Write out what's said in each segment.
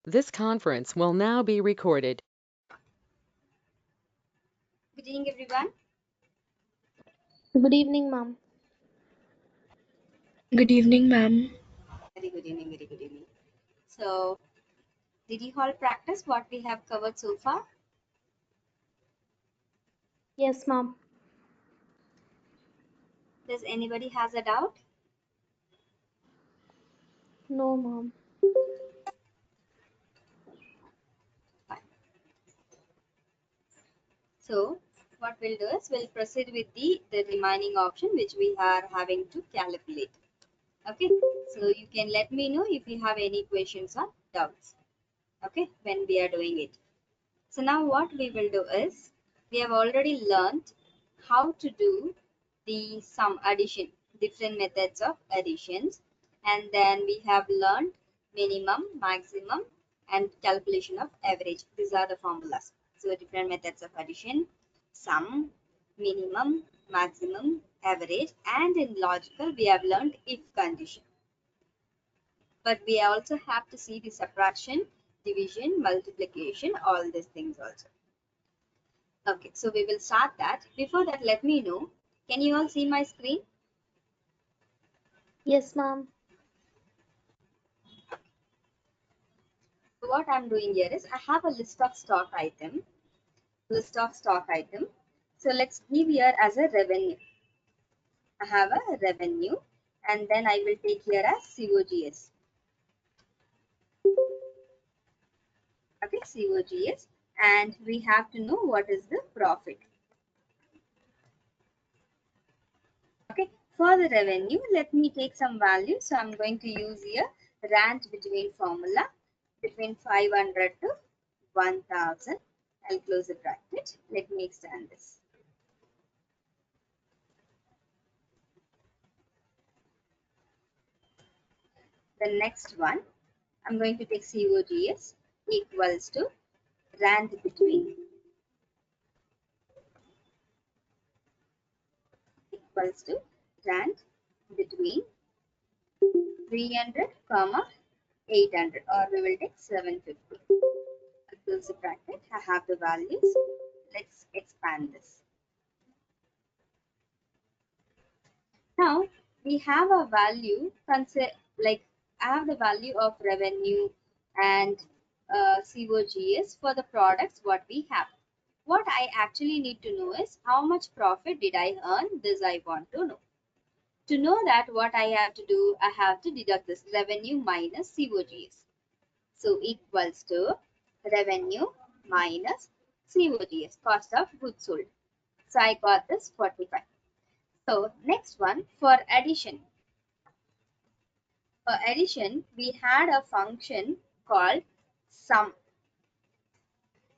This conference will now be recorded. Good evening, everyone. Good evening, ma'am. Good evening, ma'am. Very good evening, very good evening. So, did you all practice what we have covered so far? Yes, ma'am. Does anybody has a doubt? No, ma'am. Fine. So, what we'll do is we'll proceed with the remaining option which we are having to calculate. Okay. So, you can let me know if you have any questions or doubts. Okay, when we are doing it. So now what we will do is we have already learned how to do the sum addition, different methods of additions, and then we have learned minimum, maximum, and calculation of average. These are the formulas. So different methods of addition, sum, minimum, maximum, average, and in logical we have learned if condition. But we also have to see the subtraction, division, multiplication, all these things also. Okay, so we will start that. Before that, let me know. Can you all see my screen? Yes, ma'am. So what I'm doing here is I have a list of stock item. So let's give here as a revenue. I have a revenue and then I will take here as COGS. Okay, COGS, and we have to know what is the profit. Okay, for the revenue, let me take some value. So I'm going to use here range between formula between 500 to 1000. I'll close the bracket. Let me extend this. The next one, I'm going to take COGS equals to range between equals to range between 300 comma 800, or we will take 750. I'll close the bracket. I have the values. Let's expand this. Now we have a value, like I have the value of revenue and COGS for the products what we have. What I actually need to know is how much profit did I earn. This I want to know. To know that, what I have to do, I have to deduct this revenue minus COGS. So equals to revenue minus COGS, cost of goods sold. So I got this 45. So next one, for addition. For addition, we had a function called sum.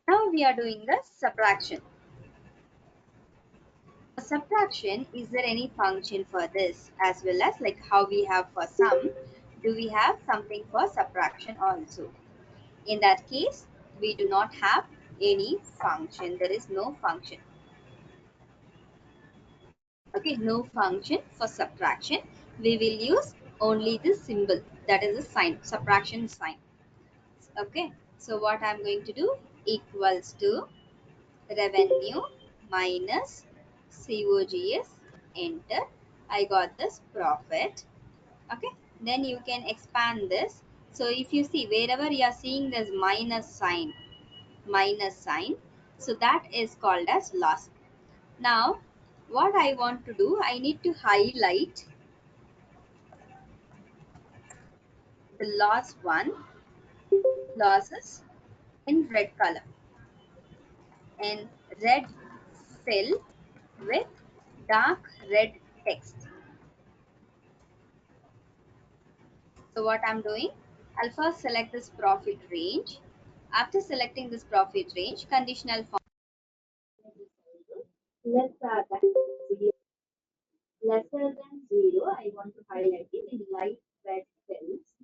Now we are doing the subtraction. For subtraction, is there any function for this as well as like how we have for sum? Do we have something for subtraction also? In that case, we do not have any function. There is no function. Okay, no function for subtraction. We will use only the symbol, that is a sign, subtraction sign. Okay, so what I'm going to do, equals to revenue minus COGS, enter. I got this profit. Okay, then you can expand this. So if you see, wherever you are seeing this minus sign, so that is called as loss. Now what I want to do, I need to highlight the loss one, losses in red color, in red fill with dark red text. So what I'm doing, I'll first select this profit range. After selecting this profit range, conditional form lesser than zero. Lesser than zero, I want to highlight it in light red cells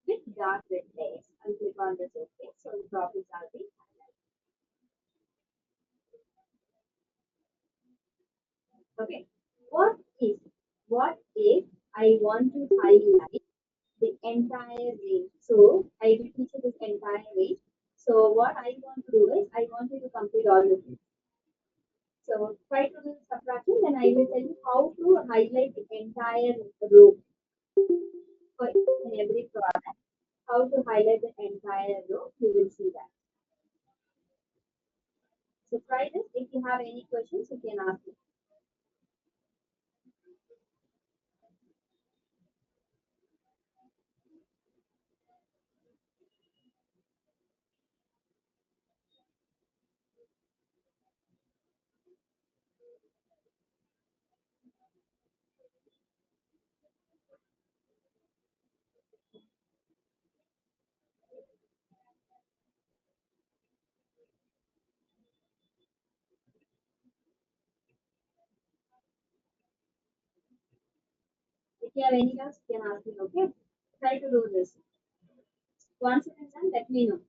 with dark red text. I'll click on this OK. So the profits are being highlighted. Okay. What if I want to highlight the entire range? So I will feature this entire entire range. So what I want to do is I want you to complete all the things. So try to do subtraction, then I will tell you how to highlight the entire row for each and every product. How to highlight the entire row, you will see that. So try this. If you have any questions, you can ask me. If you have any doubts, you can ask me. Okay. Try to do this. Once it is done, let me know.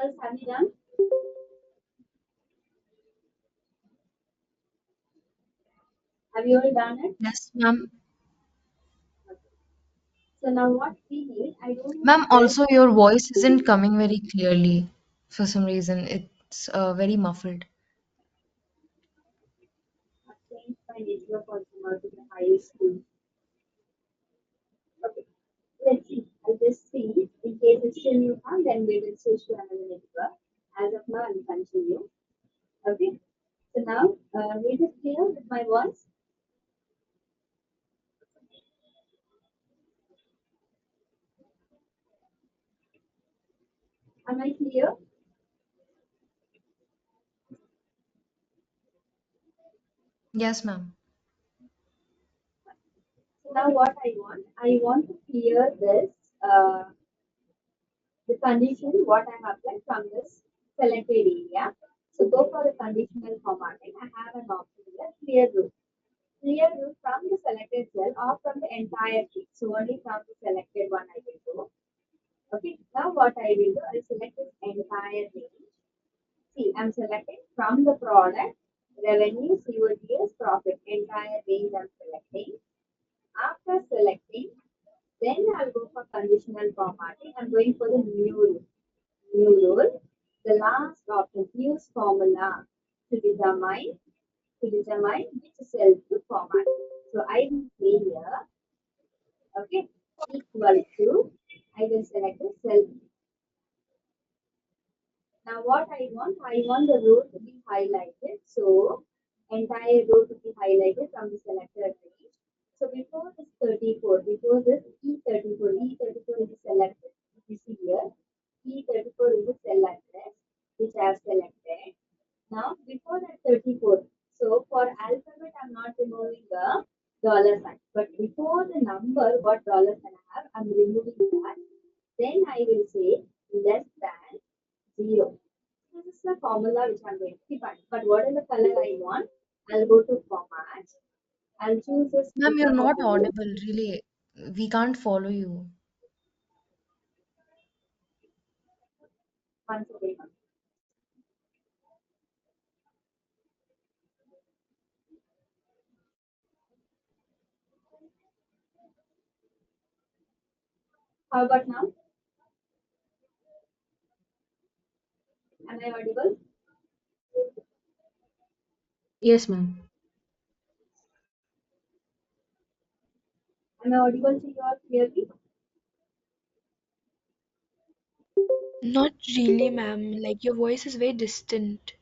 Girls, have you done? Have you all done it? Yes, ma'am. Okay. So now what we need, I don't need Ma'am, just also your voice isn't coming very clearly for some reason. It's very muffled. change my network also now to the highest school. Okay. Let's see. I'll just see. In case it's still you have, then we will switch to another network. As of now, I'll continue. Okay. So now, is it clear with my voice? Am I clear? Yes, ma'am. So now what I want to clear this, the condition, what I have done from this selected area. So go for the conditional formatting. I have an option here, clear root. Clear root from the selected cell or from the entire sheet. So only from the selected one I will do. Okay, now what I will do, I'll select this entire range. See, I'm selecting from the product, revenue, COGS, profit, entire range I'm selecting. After selecting, then I'll go for conditional formatting. I'm going for the new rule. The last option, use formula to determine which cell to format. So I will say here, okay, equal to, I will select the cell. Now what I want the row to be highlighted. So entire row to be highlighted from the selected range. So before this 34, before this E34, E34 is selected. You see here, E34 is the cell address which I have selected. Now before that 34, so for alphabet I'm not removing the dollar sign, but before the number what dollar sign I have, I'm removing that. Then I will say less than 0. This is the formula which I'm going to define. But what is the color I want? I'll go to format. I'll choose the Ma'am, you're spectrum of not blue. audible, really. We can't follow you. Once again. How about now? Am I audible? Yes, ma'am. Am I audible to you all clearly? Not really, ma'am. Like your voice is very distant.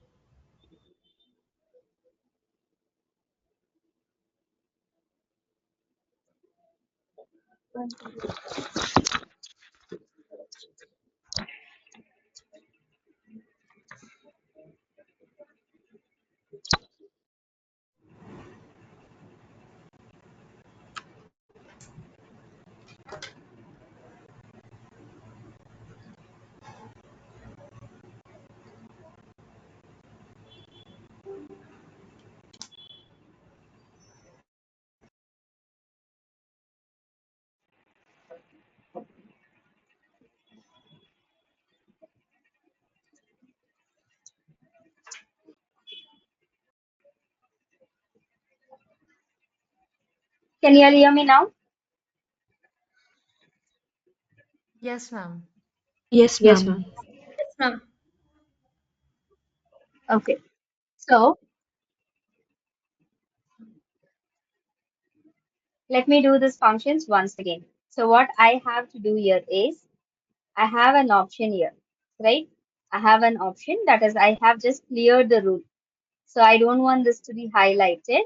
Can you all hear me now? Yes, ma'am. Yes, Yes, ma'am. ma'am. Yes, ma'am. Okay. So let me do these functions once again. So what I have to do here is I have an option here, right? I have an option that is I have just cleared the rule. So I don't want this to be highlighted.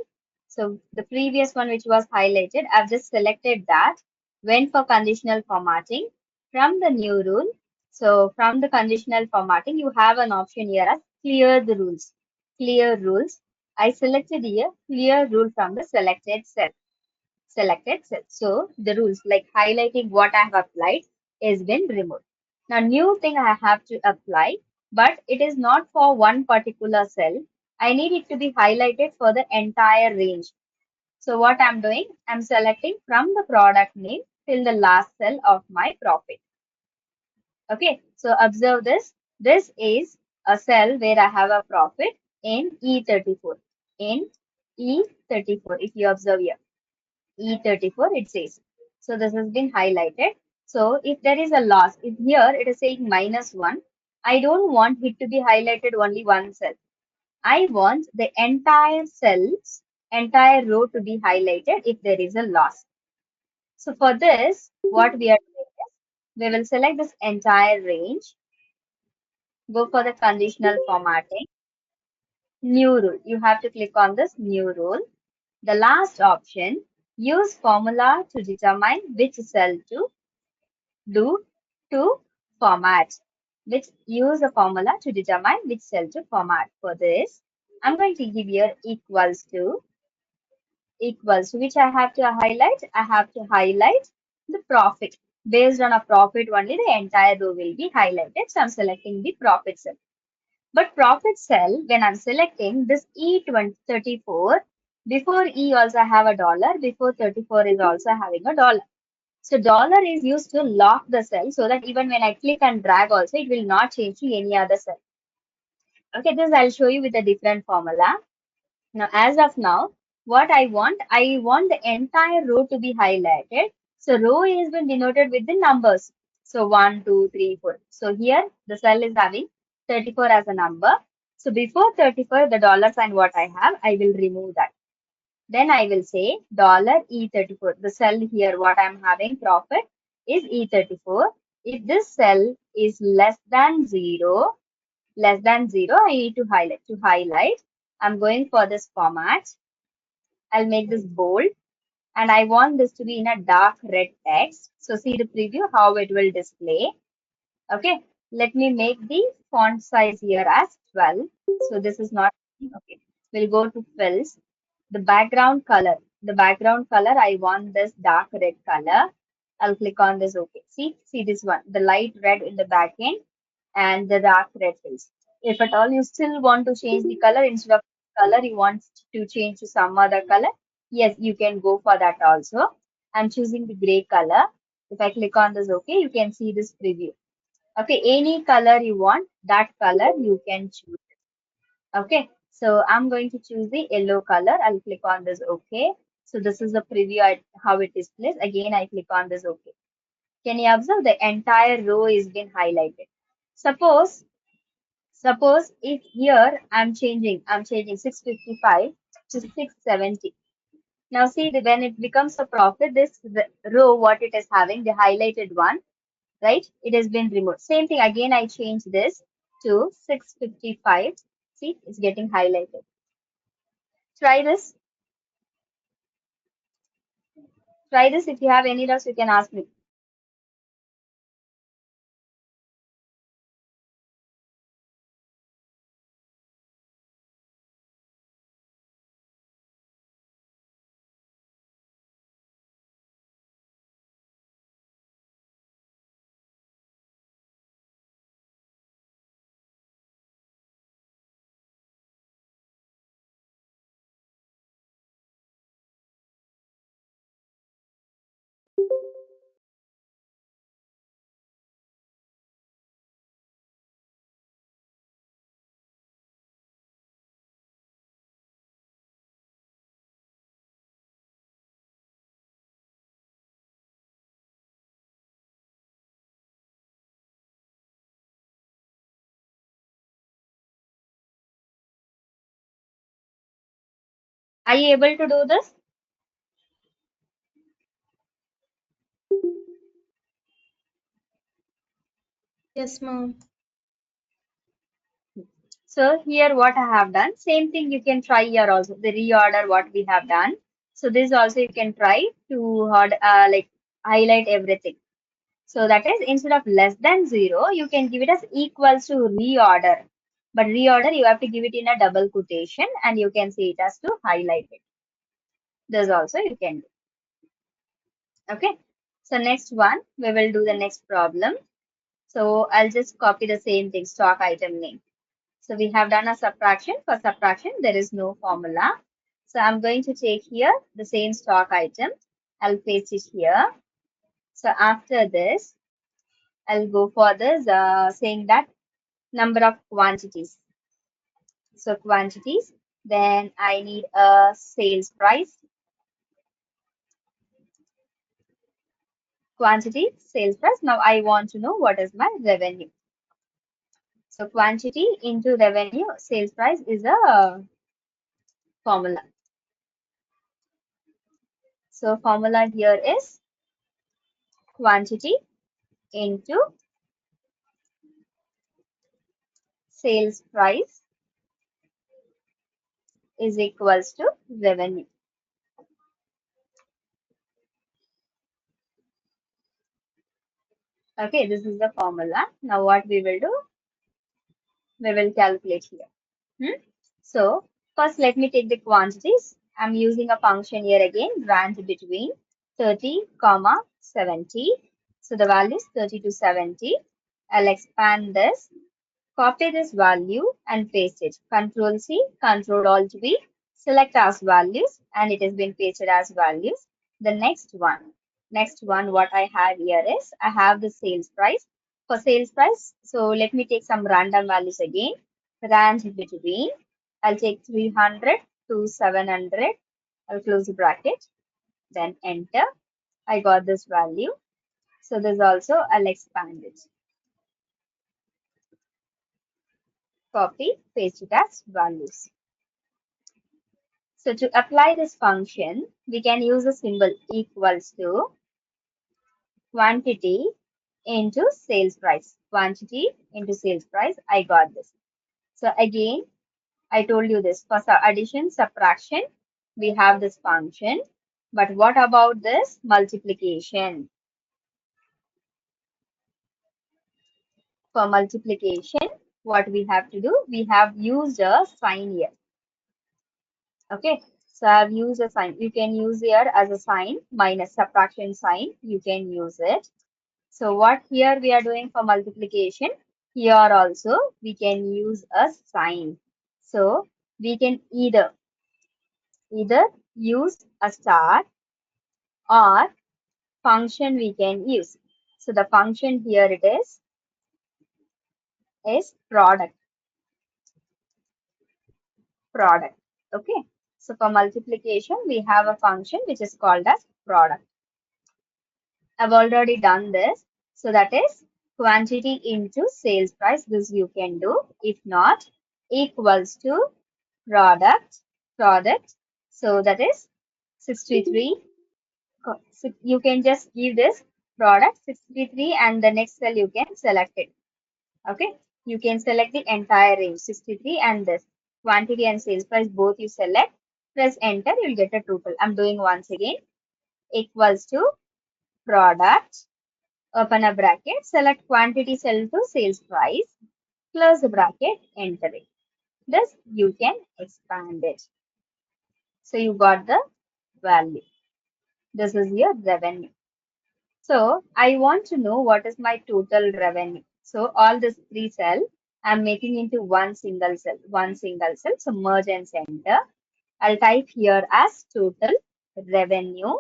So the previous one which was highlighted, I've just selected that. Went for conditional formatting from the new rule. So from the conditional formatting, you have an option here as clear the rules. Clear rules. I selected here clear rule from the selected cell. Selected cell. So the rules like highlighting what I have applied is been removed. Now new thing I have to apply, but it is not for one particular cell. I need it to be highlighted for the entire range. So what I'm doing, I'm selecting from the product name till the last cell of my profit. Okay, so observe this. This is a cell where I have a profit in E34. In E34, if you observe here. E34 it says. So this has been highlighted. So if there is a loss, if here it is saying -1, I don't want it to be highlighted only one cell. I want the entire cells, entire row to be highlighted if there is a loss. So for this, what we are doing is we will select this entire range, go for the conditional formatting, new rule. You have to click on this new rule. The last option, use formula to determine which cell to do to format, which use a formula to determine which cell to format. For this, I'm going to give here equals to which I have to highlight. I have to highlight the profit. Based on a profit only, the entire row will be highlighted. So I'm selecting the profit cell. But profit cell, when I'm selecting this E34, before E also have a dollar, before 34 is also having a dollar. So dollar is used to lock the cell so that even when I click and drag also, it will not change to any other cell. Okay, this I'll show you with a different formula. Now, as of now, what I want the entire row to be highlighted. So row is been denoted with the numbers. So 1, 2, 3, 4. So here the cell is having 34 as a number. So before 34, the dollar sign what I have, I will remove that. Then I will say dollar E34. The cell here, what I'm having profit is E34. If this cell is less than zero, I need to highlight. To highlight, I'm going for this format. I'll make this bold and I want this to be in a dark red text. So see the preview how it will display. Okay, let me make the font size here as 12. So this is not okay. We'll go to fills. The background color. The background color, I want this dark red color. I'll click on this. Okay. See this one. The light red in the back end and the dark red fills. If at all you still want to change the color instead of color, you want to change to some other color. Yes, you can go for that also. I'm choosing the gray color. If I click on this, okay, you can see this preview. Okay, any color you want, that color you can choose. Okay, so I'm going to choose the yellow color. I'll click on this OK. So this is the preview how it displays. Again, I click on this OK. Can you observe the entire row is been highlighted? Suppose if here I'm changing 655 to 670. Now see when it becomes a profit, this row what it is having, the highlighted one, right? It has been removed. Same thing again, I change this to 655. See, it's getting highlighted. Try this. Try this. If you have any doubts, you can ask me. Are you able to do this? Yes, ma'am. So here what I have done, same thing you can try here also, the reorder what we have done. So this also you can try to like highlight everything. So that is instead of less than 0, you can give it as equals to reorder. But reorder, you have to give it in a double quotation and you can see it as to highlight it. This also you can do. Okay. So next one, we will do the next problem. So I'll just copy the same thing, stock item name. So we have done a subtraction. For subtraction, there is no formula. So I'm going to take here the same stock item. I'll paste it here. So after this, I'll go for this saying that number of quantities. So quantities. Then I need a sales price. Quantity, sales price. Now I want to know what is my revenue. So quantity into revenue, sales price is a formula. So formula here is quantity into sales price is equals to revenue. Okay, this is the formula. Now what we will do, we will calculate here. So first let me take the quantities. I'm using a function here again, range between 30, comma 70. So the value is 30 to 70. I'll expand this, copy this value and paste it. Control C, Control Alt V, select as values and it has been pasted as values. The next one what I have here is I have the sales price. For sales price, so let me take some random values again. Range between, I'll take 300 to 700. I'll close the bracket, then enter. I got this value. So this also I'll expand it. Copy, paste it as values. So to apply this function, we can use the symbol equals to quantity into sales price. Quantity into sales price. I got this. So again, I told you this for addition, subtraction, we have this function. But what about this multiplication? For multiplication, what we have to do, we have used a sign here. Okay, so I've used a sign. You can use here as a sign, minus subtraction sign. You can use it. So what here we are doing for multiplication, here also we can use a sign. So we can either use a star or function we can use. So the function here it is product. Okay. So for multiplication, we have a function which is called as product. I've already done this. So that is quantity into sales price. This you can do. If not, equals to product. So that is 63. So you can just give this product 63 and the next cell you can select it. Okay. You can select the entire range 63 and this quantity and sales price both you select. Press enter. You'll get a total. I'm doing once again. Equals to product. Open a bracket, select quantity cell to sales price, close the bracket, enter it. Thus, you can expand it. So, you got the value. This is your revenue. So, I want to know what is my total revenue. So, all these three cells, I'm making into one single cell. So, merge and center. I'll type here as total revenue.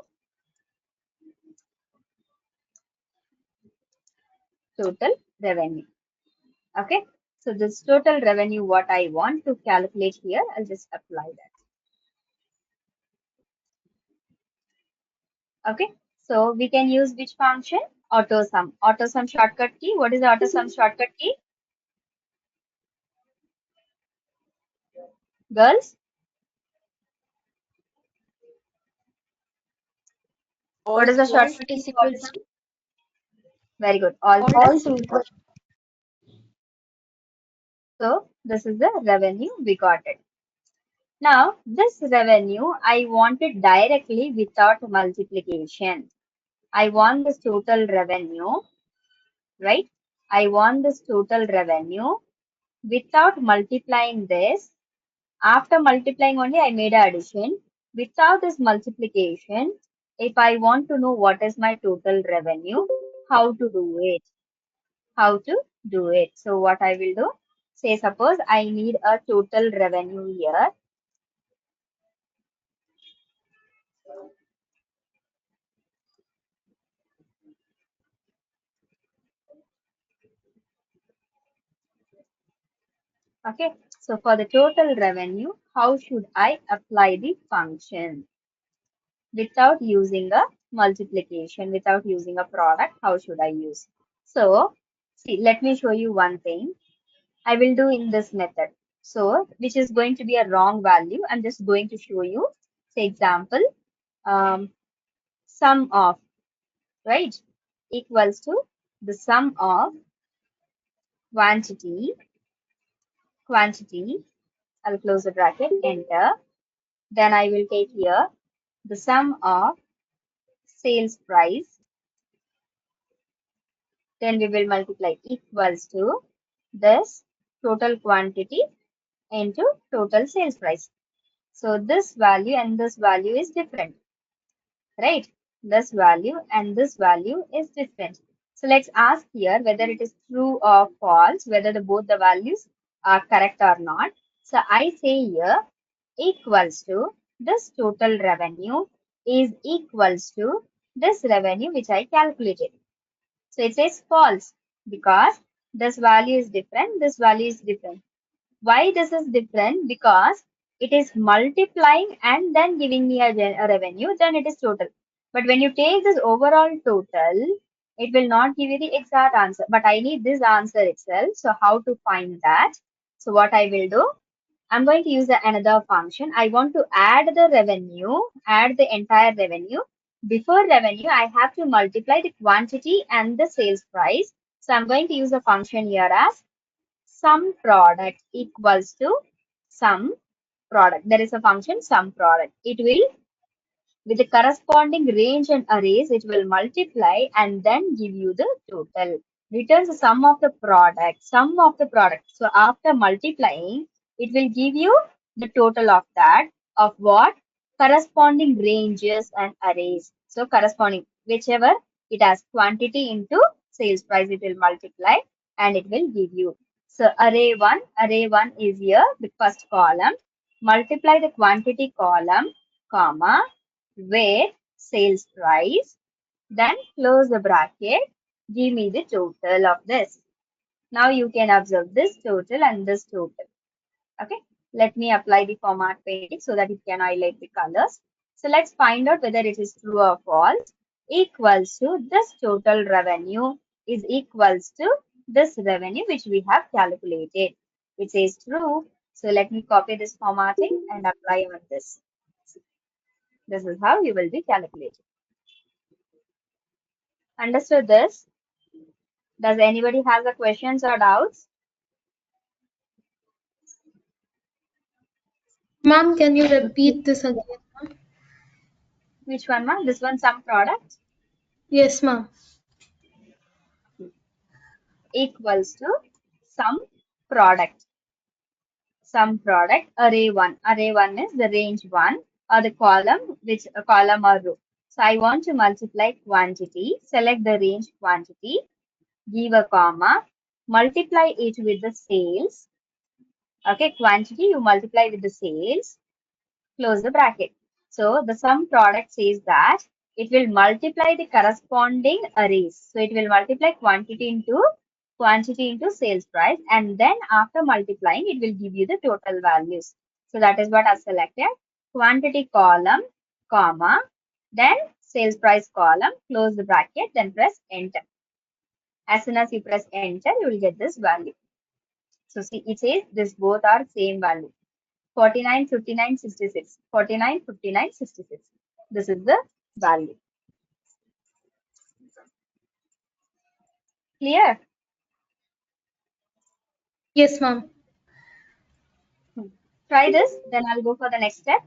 Total revenue. Okay. So this total revenue, what I want to calculate here, I'll just apply that. Okay. So we can use which function? Auto sum. Auto sum shortcut key. What is the auto sum shortcut key? Girls? What is the Alt shortcut key is for auto equals sum? to Very good. Alt alt plus. is equal. So this is the revenue. We got it. Now this revenue, I want it directly without multiplication. I want this total revenue, right? I want this total revenue without multiplying this. After multiplying only I made an addition. Without this multiplication, if I want to know what is my total revenue, how to do it? How to do it? So what I will do, say suppose I need a total revenue here. Okay. So for the total revenue, how should I apply the function? Without using a multiplication, without using a product, how should I use? So, see, let me show you one thing. I will do in this method. So, which is going to be a wrong value. I'm just going to show you. Say example, um, sum of, right, equals to the sum of quantity. I'll close the bracket, enter. Then I will take here the sum of sales price. Then we will multiply equals to this total quantity into total sales price. So this value and this value is different, right? This value and this value is different. So let's ask here whether it is true or false, whether both the values are correct or not. So I say here equals to this total revenue is equals to this revenue which I calculated. So it says false because this value is different, this value is different. Why this is different? Because it is multiplying and then giving me a revenue, then it is total. But when you take this overall total, it will not give you the exact answer. But I need this answer itself. So how to find that? So what I will do, I'm going to use another function. I want to add the revenue, add the entire revenue. Before revenue, I have to multiply the quantity and the sales price. So I'm going to use a function here as sum product equals to sum product. There is a function sum product. It will, with the corresponding range and arrays, it will multiply and then give you the total. Returns the sum of the product, So after multiplying, it will give you the total of that, of what? Corresponding ranges and arrays. So corresponding, whichever it has quantity into sales price, it will multiply and it will give you. So array one is here, the first column. Multiply the quantity column, comma, with sales price, then close the bracket, give me the total of this. Now you can observe this total and this total. Okay, let me apply the format painting so that it can highlight the colors. So let's find out whether it is true or false. equals to this total revenue is equals to this revenue which we have calculated. It says true. So let me copy this formatting and apply on this. This is how you will be calculating. Understood this? Does anybody has a questions or doubts? Ma'am, can you repeat this again, ma'am? Which one, ma'am? This one, some product Yes, ma'am. equals to some product. Some product array 1. Array 1 is the range 1 or the column, which a column or row. So I want to multiply quantity. Select the range quantity, give a comma, multiply it with the sales. Okay, quantity you multiply with the sales, close the bracket. So the sum product says that it will multiply the corresponding arrays. So it will multiply quantity into sales price, and then after multiplying it will give you the total values. So that is what I selected. Quantity column, comma, then sales price column, close the bracket, then press enter. As soon as you press enter, you will get this value. So see, it says this both are same value. 49, 59, 66. 49, 59, 66. This is the value. Clear? Yes, ma'am. Try this, then I'll go for the next step.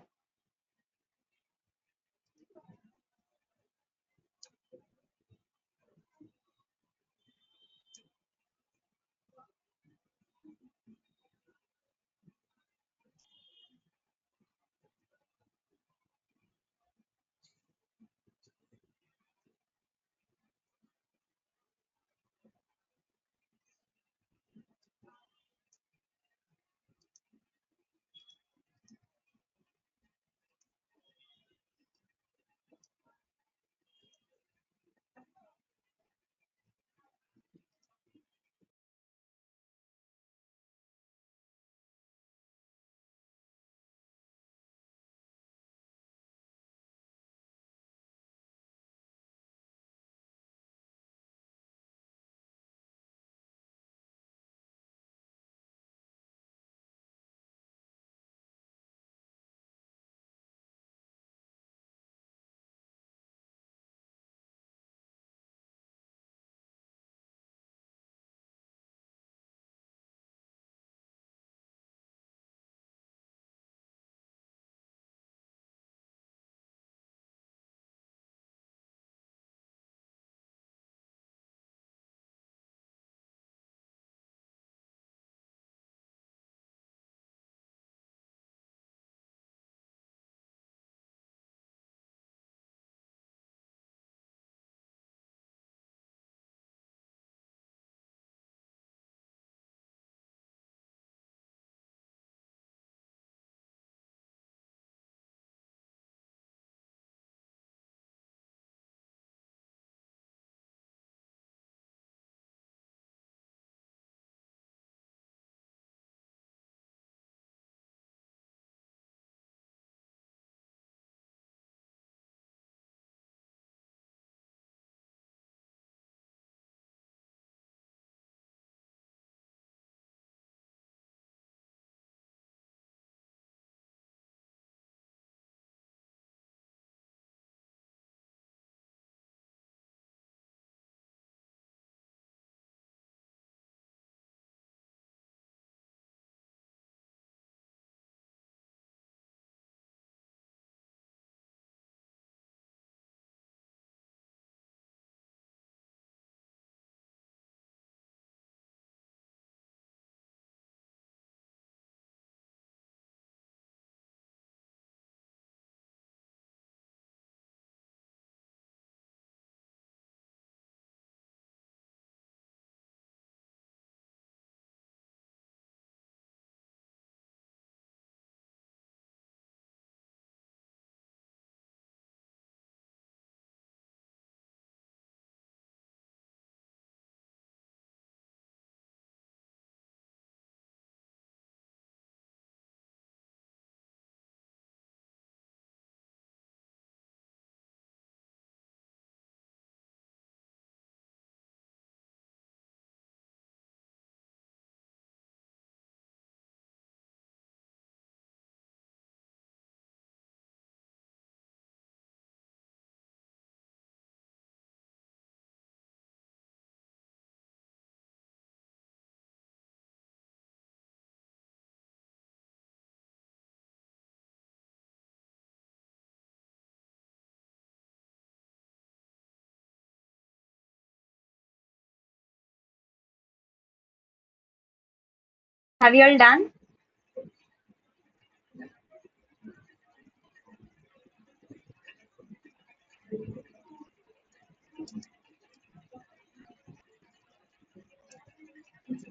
Have you all done?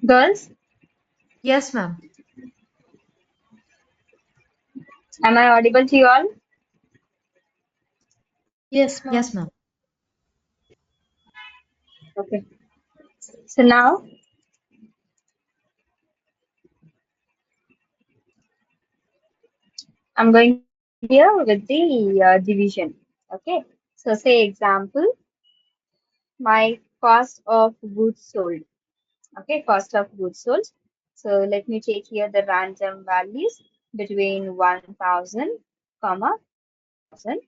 Girls, Yes, ma'am. am I audible to you all? Yes, Yes, ma'am. ma'am. Okay. So now I'm going to proceed here with the division. Okay. So say example, my cost of goods sold. Okay, cost of goods sold. So let me take here the random values between 1000, comma 1000.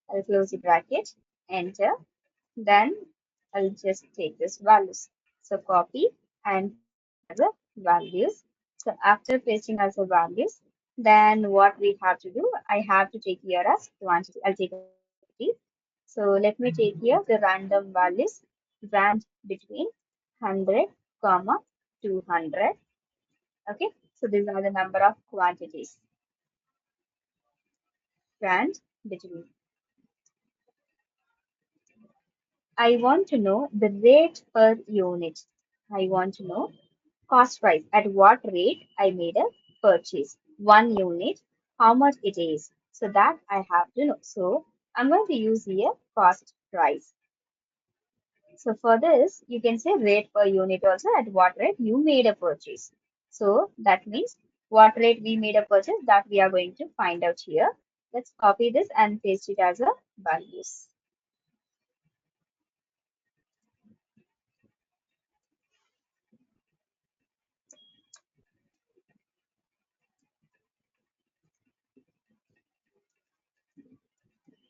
I'll close the bracket, enter. Then I'll just take this values. So copy and paste as a values. So after pasting as a values, then what we have to do, I have to take here as quantity. I'll take as quantity. So let me take here the random values range between 100, comma 200. Okay, so these are the number of quantities range between. I want to know the rate per unit. I want to know cost price, at what rate I made a purchase. 1 unit, how much it is. So that I have to know. So I'm going to use here cost price. So for this, you can say rate per unit also, at what rate you made a purchase. So that means what rate we made a purchase, that we are going to find out here. Let's copy this and paste it as a values.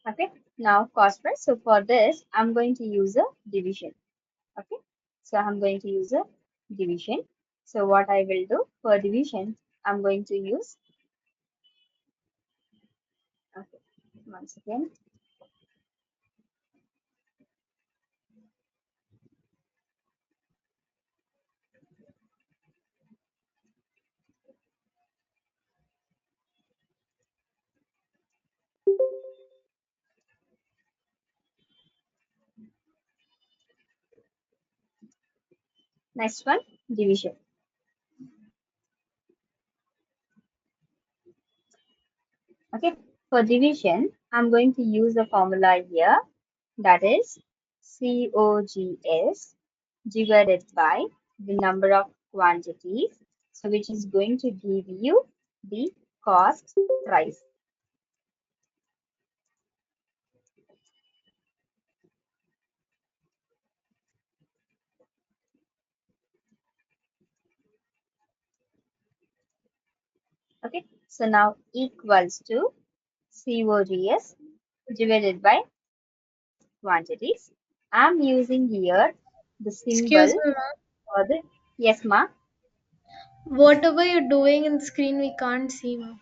Okay, now cost price. So for this, I'm going to use a division. Okay, so I'm going to use a division. So what I will do for division, I'm going to use, okay, once again, next one, division. Okay, for division, I'm going to use a formula here, that is COGS divided by the number of quantities, so which is going to give you the cost price. Okay, so now equals to COGS divided by quantities. I'm using here the symbol Excuse me, ma'am. for the, yes, ma. Whatever you're doing in the screen, we can't see, ma'am.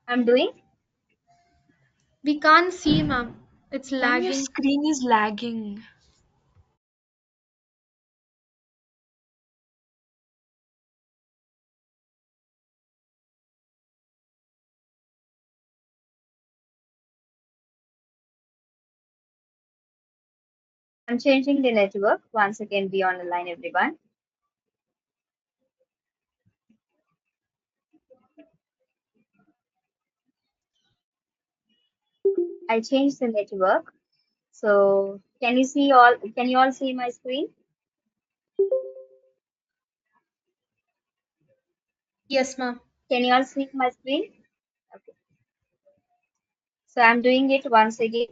I'm doing. We can't see, ma'am. It's Ma'am, your lagging. screen is lagging. I'm changing the network. Once again, be on the line, everyone. I changed the network. So can you see all? Can you all see my screen? Yes, ma'am. Can you all see my screen? Okay. So I'm doing it once again.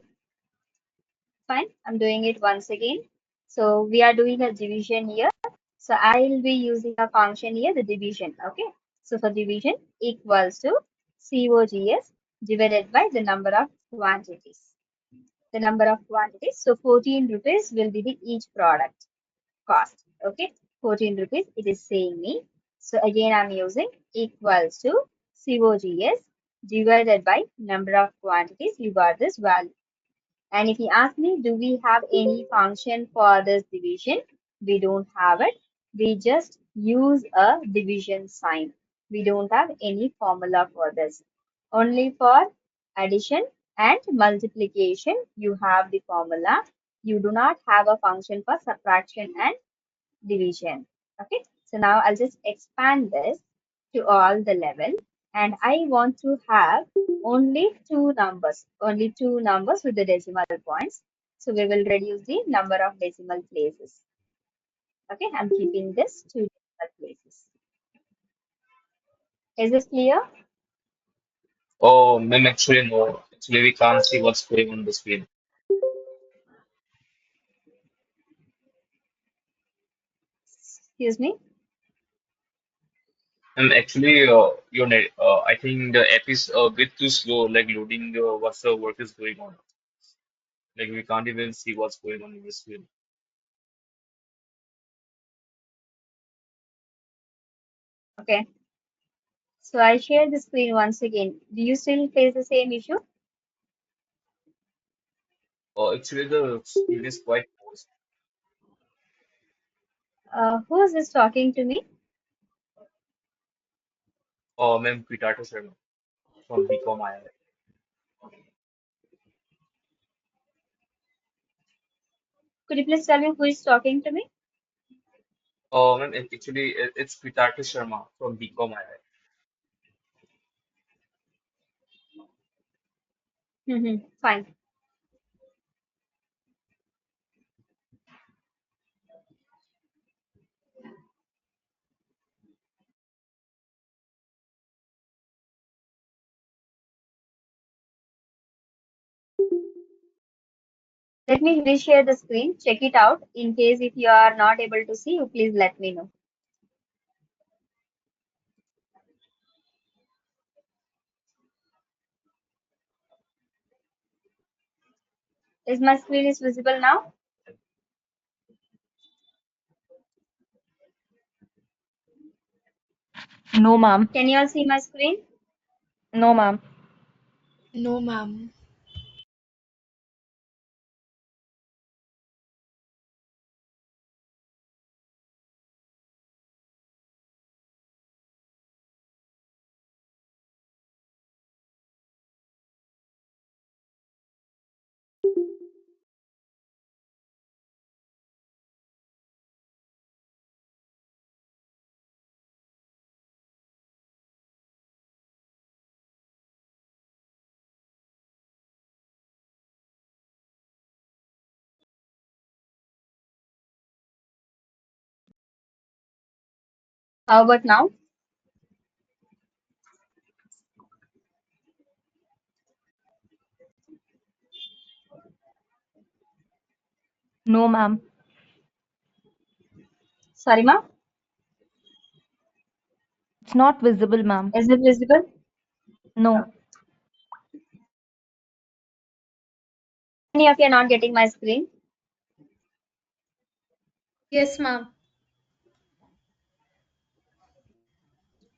Fine. I'm doing it once again. So we are doing a division here. So I'll be using a function here, the division. Okay. So for division equals to COGS divided by the number of quantities. The number of quantities. So 14 rupees will be the each product cost. Okay. 14 rupees it is saying me. So again I'm using equals to COGS divided by number of quantities. You got this value. And if you ask me, do we have any function for this division? We don't have it. We just use a division sign. We don't have any formula for this. Only for addition and multiplication, you have the formula. You do not have a function for subtraction and division. Okay, so now I'll just expand this to all the level, and I want to have only two numbers with the decimal points. So we will reduce the number of decimal places. Okay, I'm keeping this two decimal places. Is this clear? Oh, ma'am, actually, no. Actually, we can't see what's going on the screen. Excuse me. And actually, your net, I think the app is a bit too slow, like loading what's the work is going on. Like we can't even see what's going on the screen. Okay, so I share the screen once again. Do you still face the same issue? Actually, the screen is quite paused. Who is this talking to me? Ma'am, Pitata Sharma from BCom IR. Could you please tell me who is talking to me? Ma'am, actually, it's Pitata Sharma from BCom IR. Fine. Let me reshare the screen. Check it out. In case if you are not able to see, you please let me know. Is my screen is visible now? No, ma'am. Can you all see my screen? No, ma'am. No, ma'am. How about now? No, ma'am. Sorry, ma. It's not visible, ma'am. Is it visible? No. Okay. Any of you are not getting my screen? Yes, ma'am.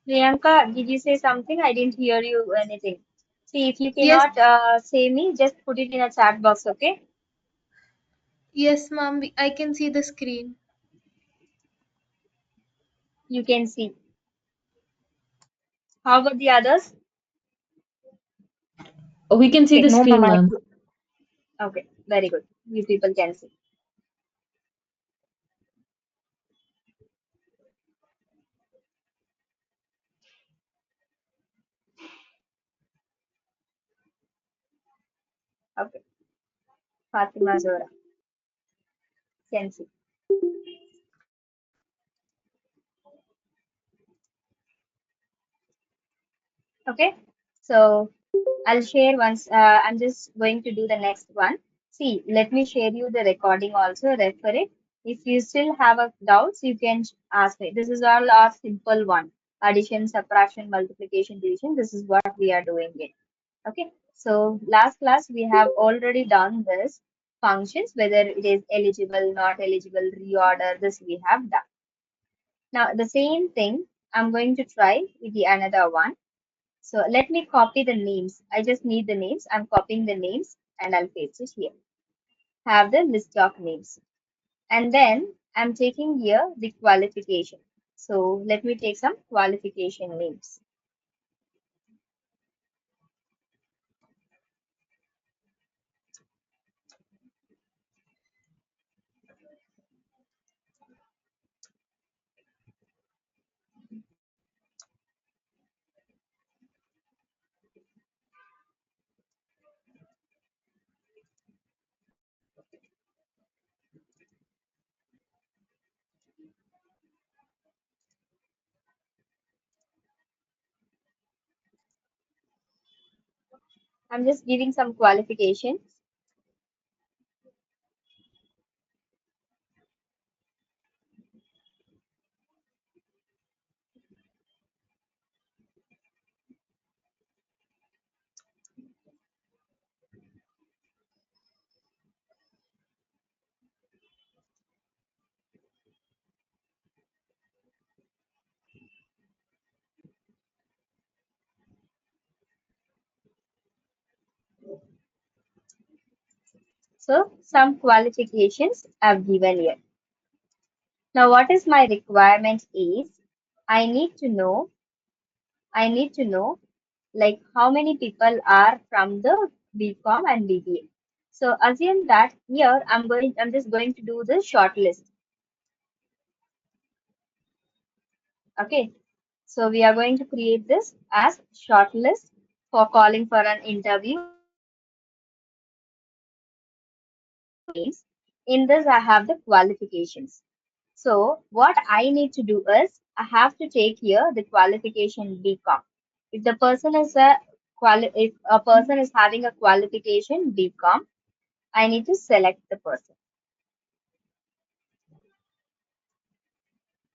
Priyanka, did you say something? I didn't hear you anything. See, if you Yes, cannot say me, just put it in a chat box, okay? yes, ma'am. I can see the screen. You can see. How about the others? We can see the Okay. No, ma'am. screen, I ma'am. Okay. Very good. You people can see. Okay. Fatima Zora can see. Okay. So I'll share once. I'm just going to do the next one. See, let me share you the recording also. Refer it. If you still have a doubts, you can ask me. This is all our simple one. Addition, subtraction, multiplication, division. This is what we are doing it. Okay. So last class we have already done this functions, whether it is eligible, not eligible, reorder. This we have done. Now the same thing I'm going to try with the another one. So let me copy the names. I just need the names. I'm copying the names and I'll paste it here. Have the list of names. And then I'm taking here the qualification. So let me take some qualification names. I'm just giving some qualifications. So some qualifications I've given here. Now what is my requirement is I need to know, I need to know like how many people are from the BCom and BBA. So assume that here I'm just going to do the short list. Okay. So we are going to create this as short list for calling for an interview. In this I have the qualifications. So what I need to do is I have to take here the qualification BCom. If the person is if a person is having a qualification BCom, I need to select the person.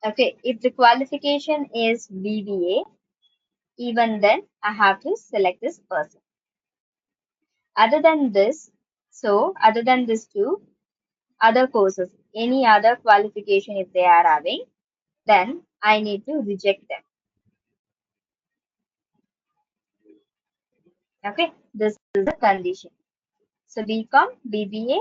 Okay, if the qualification is BBA, even then I have to select this person. Other than this, so other than this two other courses, any other qualification if they are having, then I need to reject them. Okay, this is the condition. So BCom, BBA,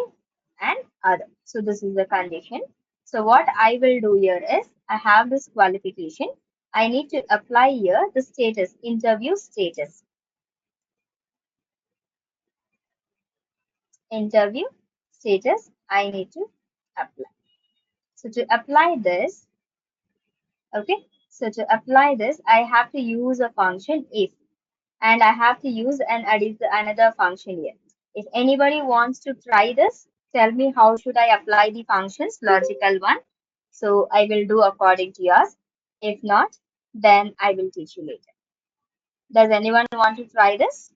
and other. So this is the condition. So what I will do here is I have this qualification. I need to apply here the status, interview status. Interview status I need to apply. So to apply this, okay, so to apply this, I have to use a function if, and I have to use another function here. If anybody wants to try this, tell me how should I apply the functions, logical one. So I will do according to yours. If not, then I will teach you later. Does anyone want to try this?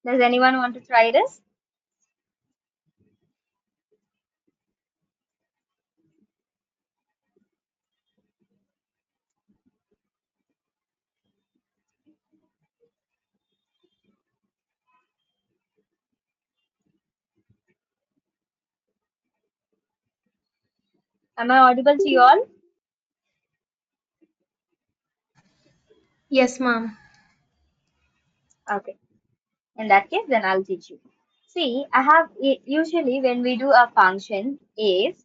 Does anyone want to try this? Am I audible to you all? Yes, ma'am. Okay. In that case, then I'll teach you. See, I have usually when we do a function is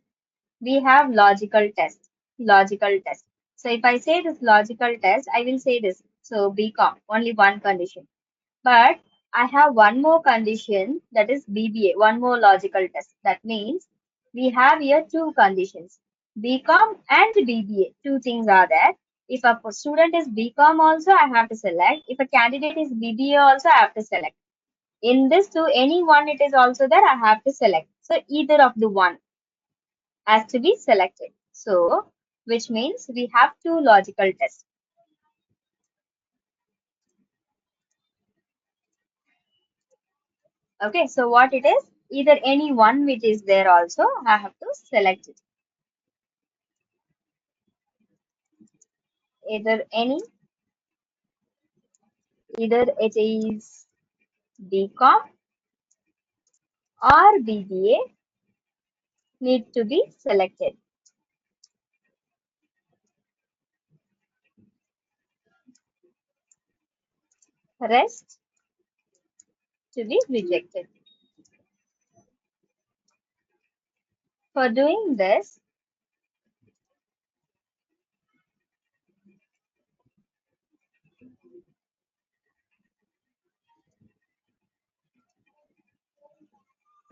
we have logical test. Logical test. So if I say this logical test, I will say this. So BCom, only one condition. But I have one more condition that is BBA, one more logical test. That means we have here two conditions. BCom and BBA, two things are there. If a student is BCom also, I have to select. If a candidate is BBA also, I have to select. In this two, any one it is also there, I have to select. So either of the one has to be selected. So, which means we have two logical tests. Okay, so what it is? Either any one which is there also, I have to select it. Either any, either it is BCom or BBA need to be selected. Rest to be rejected. For doing this,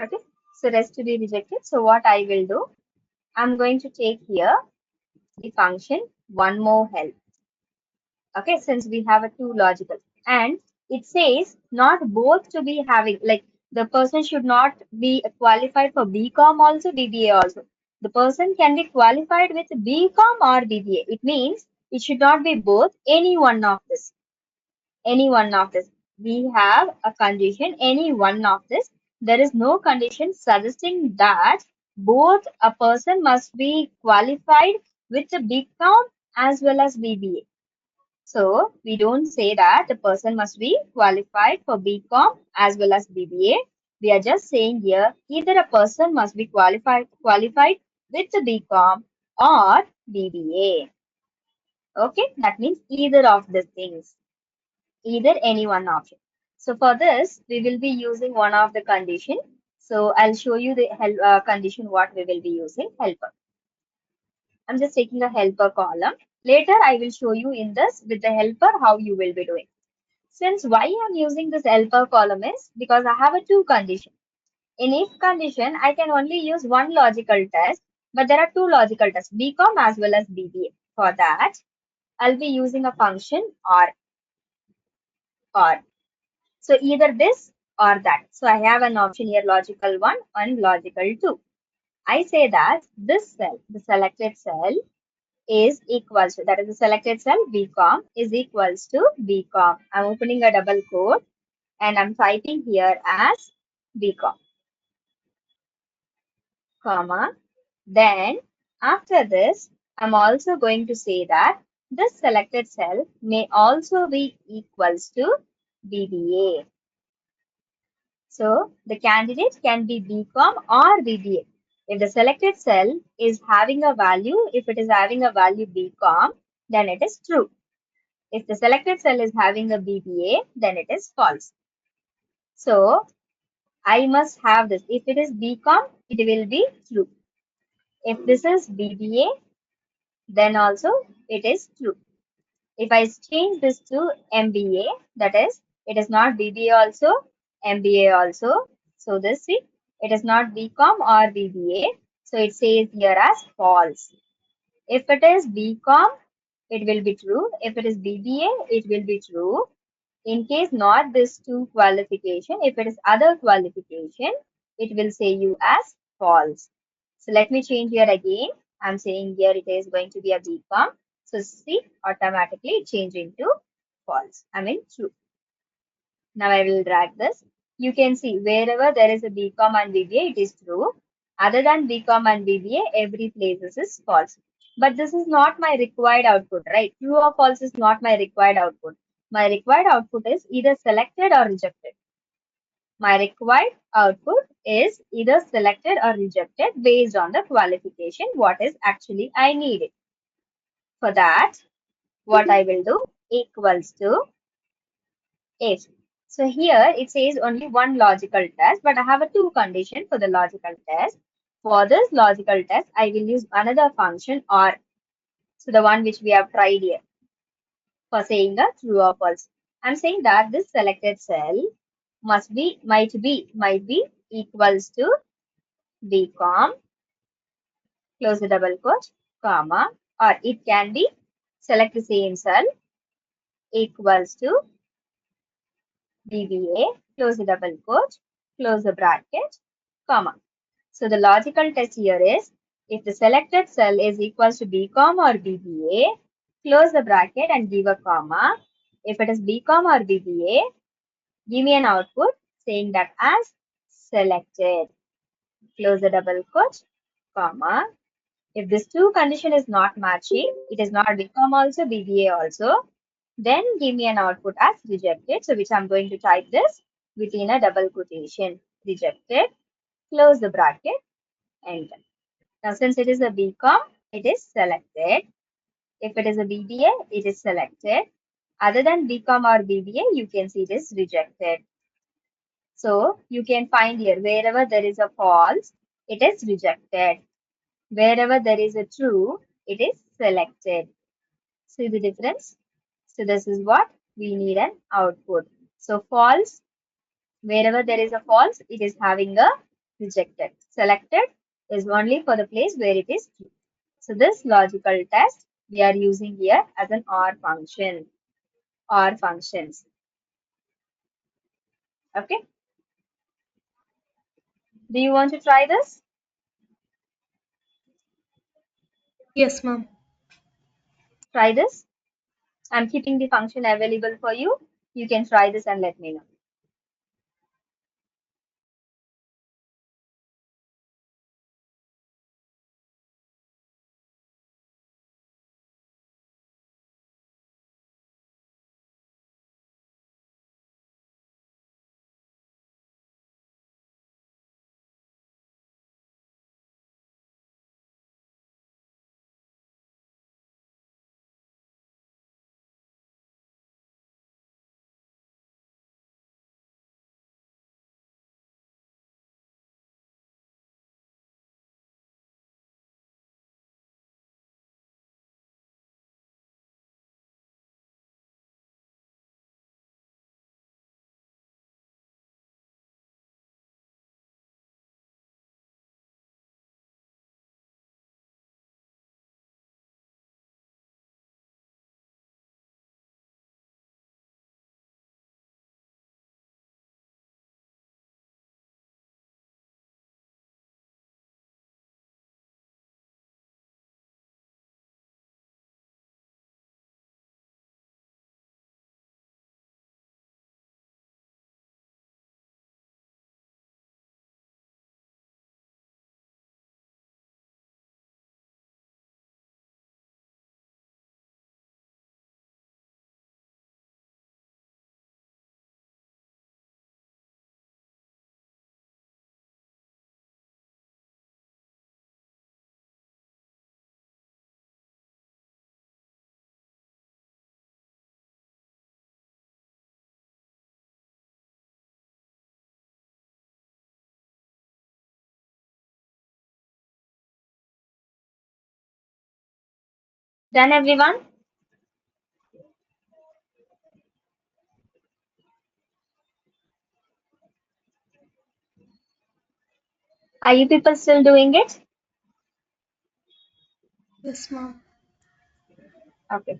okay, so rest to be rejected. So what I will do, I'm going to take here the function one more help. Okay, since we have a two logical, and it says not both to be having, like the person should not be qualified for BCom also, BBA also. The person can be qualified with BCom or BBA. It means it should not be both, any one of this. Any one of this. We have a condition, any one of this. There is no condition suggesting that both a person must be qualified with the BCom as well as BBA. So we don't say that the person must be qualified for BCom as well as BBA. We are just saying here either a person must be qualified with the BCom or BBA. Okay, that means either of the things, either any one option. So for this, we will be using one of the condition. So I'll show you the condition what we will be using, helper. I'm just taking a helper column. Later, I will show you in this with the helper how you will be doing. Since why I'm using this helper column is because I have a two condition. In if condition, I can only use one logical test, but there are two logical tests, BCom as well as BBA. For that, I'll be using a function or. So either this or that. So I have an option here, logical 1 and logical 2. I say that this cell, the selected cell, is equals to, that is the selected cell BCom is equals to BCom. I'm opening a double quote and I'm typing here as BCom, comma. Then after this, I'm also going to say that this selected cell may also be equals to BBA. So the candidate can be BCom or BBA. If the selected cell is having a value, if it is having a value BCom, then it is true. If the selected cell is having a BBA, then it is false. So I must have this. If it is BCom, it will be true. If this is BBA, then also it is true. If I change this to MBA, that is, it is not BBA also, MBA also. So this see, it is not BCom or BBA. So it says here as false. If it is BCom, it will be true. If it is BBA, it will be true. In case not this two qualification, if it is other qualification, it will say you as false. So let me change here again. I'm saying here it is going to be a BCom. So see, automatically it changed into false. I mean true. Now I will drag this. You can see wherever there is a BCom and BBA, it is true. Other than BCom and BBA, every place is false. But this is not my required output, right? True or false is not my required output. My required output is either selected or rejected. My required output is either selected or rejected based on the qualification, what is actually I needed. For that, what I will do equals to if. So here it says only one logical test, but I have a two condition for the logical test. For this logical test, I will use another function or. So the one which we have tried here for saying the true or false. I'm saying that this selected cell might be equals to BCom, close the double quote, comma, or it can be select the same cell equals to BBA, close the double quote, close the bracket, comma. So the logical test here is if the selected cell is equals to BCom or BBA, close the bracket and give a comma. If it is BCom or BBA, give me an output saying that as selected, close the double quote, comma. If this two condition is not matching, it is not BCom also, BBA also, then give me an output as rejected. So which I'm going to type this, within a double quotation. Rejected, close the bracket, enter. Now since it is a BCom, it is selected. If it is a BBA, it is selected. Other than BCom or BBA, you can see it is rejected. So you can find here wherever there is a false, it is rejected. Wherever there is a true, it is selected. See the difference? So this is what we need an output. So false, wherever there is a false, it is having a rejected. Selected is only for the place where it is true. So this logical test we are using here as an OR function, OR functions. Okay. Do you want to try this? Yes, ma'am. Try this. I'm keeping the function available for you. You can try this and let me know. Done, everyone? Are you people still doing it? Yes, ma'am. Okay.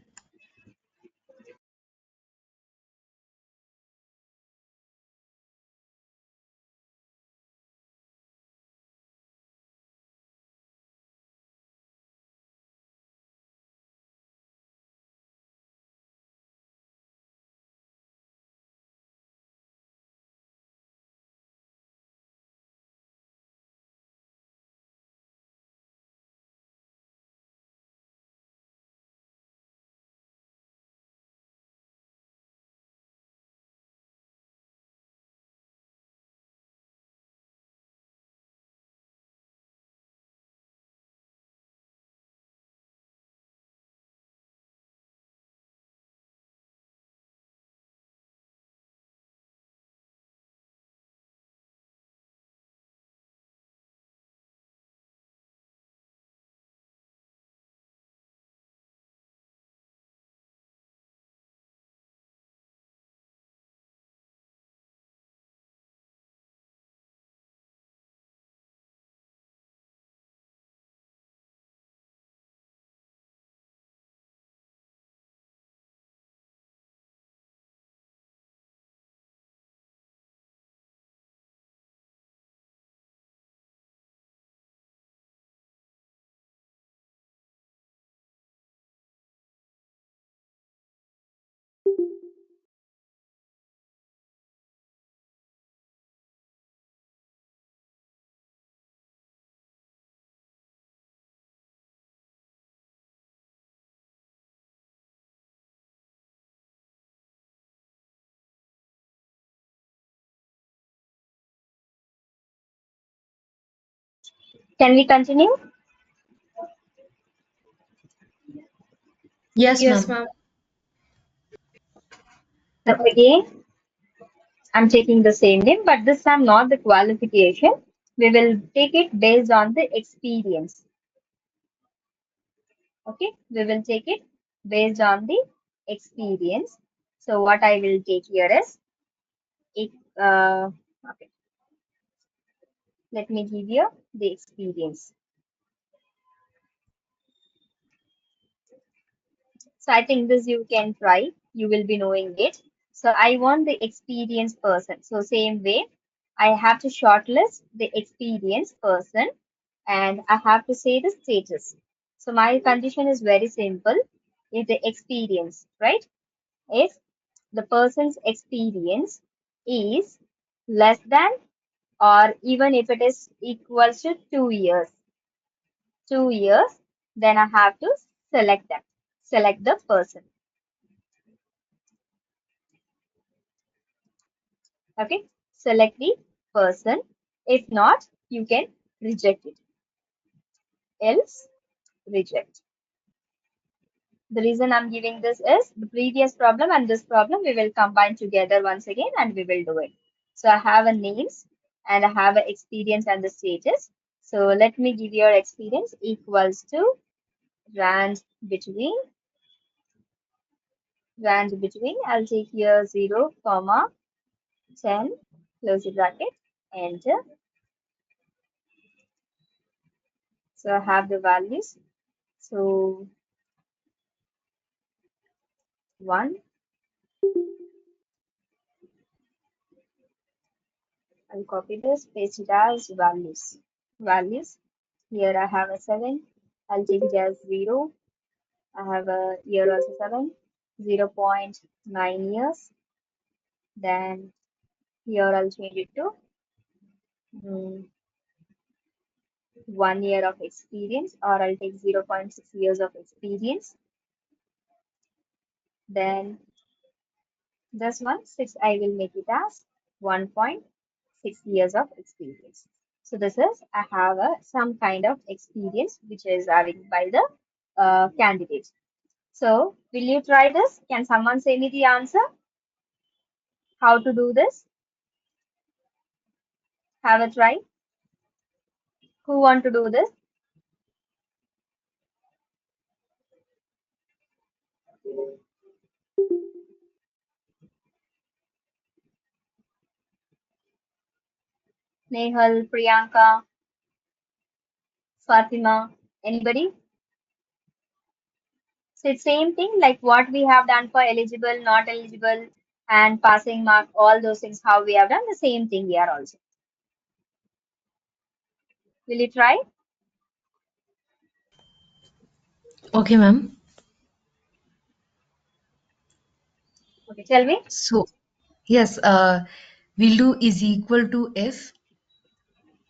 Can we continue? Yes, Yes, ma'am. ma'am. So again, I'm taking the same name, but this time not the qualification. We will take it based on the experience. Okay, we will take it based on the experience. So what I will take here is, okay, let me give you the experience. So I think this you can try. You will be knowing it. So I want the experienced person. So same way, I have to shortlist the experienced person and I have to say the status. So my condition is very simple. Is the experience, right? If the person's experience is less than or even if it is equals to 2 years, 2 years, then I have to select them, select the person. Okay, select the person. If not, you can reject it. Else, reject. The reason I'm giving this is the previous problem and this problem we will combine together once again and we will do it. So I have a names and I have an experience and the status. So let me give your experience equals to range between, I'll take here 0, comma 10, close the bracket, enter. So I have the values. So 1, I'll copy this, paste it as values. Values. Here I have a 7. I'll take it as 0. I have a year also 7. 0.9 years. Then here I'll change it to 1 year of experience, or I'll take 0.6 years of experience. Then this one, 6, I will make it as 1.6 years of experience. So this is, I have some kind of experience which is having by the candidate. So will you try this? Can someone say me the answer? How to do this? Have a try. Who want to do this? Nehal, Priyanka, Fatima, anybody? So it's same thing like what we have done for eligible, not eligible, and passing mark, all those things, how we have done the same thing here also. Will you try? Okay, ma'am. Okay, tell me. So, yes, we'll do is equal to if,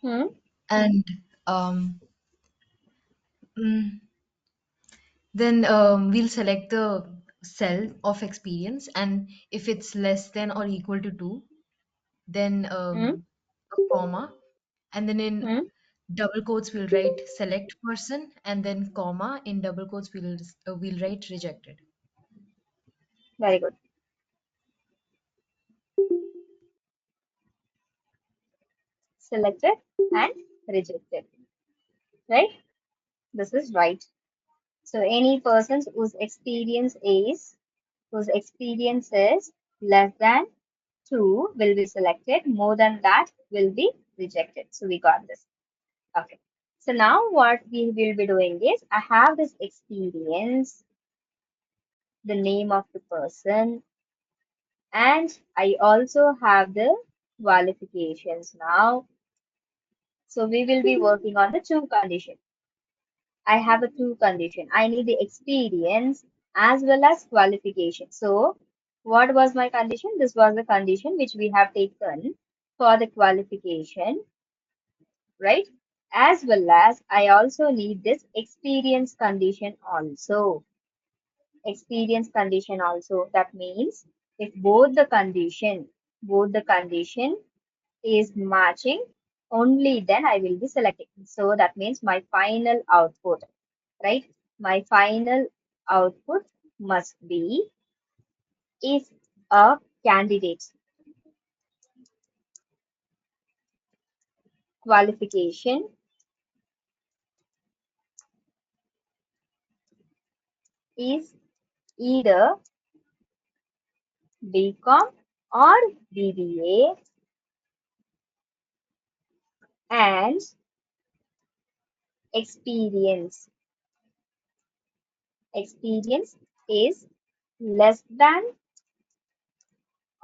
Hmm. and um, mm, then we'll select the cell of experience, and if it's less than or equal to 2, then Hmm. a comma, and then in Hmm. double quotes we'll write select person, and then comma in double quotes we'll write rejected. Very good. Selected and rejected. Right? This is right. So any persons whose experience is less than 2 will be selected. More than that will be rejected. So we got this. Okay. So now what we will be doing is I have this experience, the name of the person, and I also have the qualifications now. So we will be working on the two conditions. I have a two condition. I need the experience as well as qualification. So what was my condition? This was the condition which we have taken for the qualification, right? As well as I also need this experience condition also. Experience condition also. That means if both the condition is matching, only then I will be selecting. So that means my final output, right? My final output must be if a candidate qualification is either BCom or BBA and experience is less than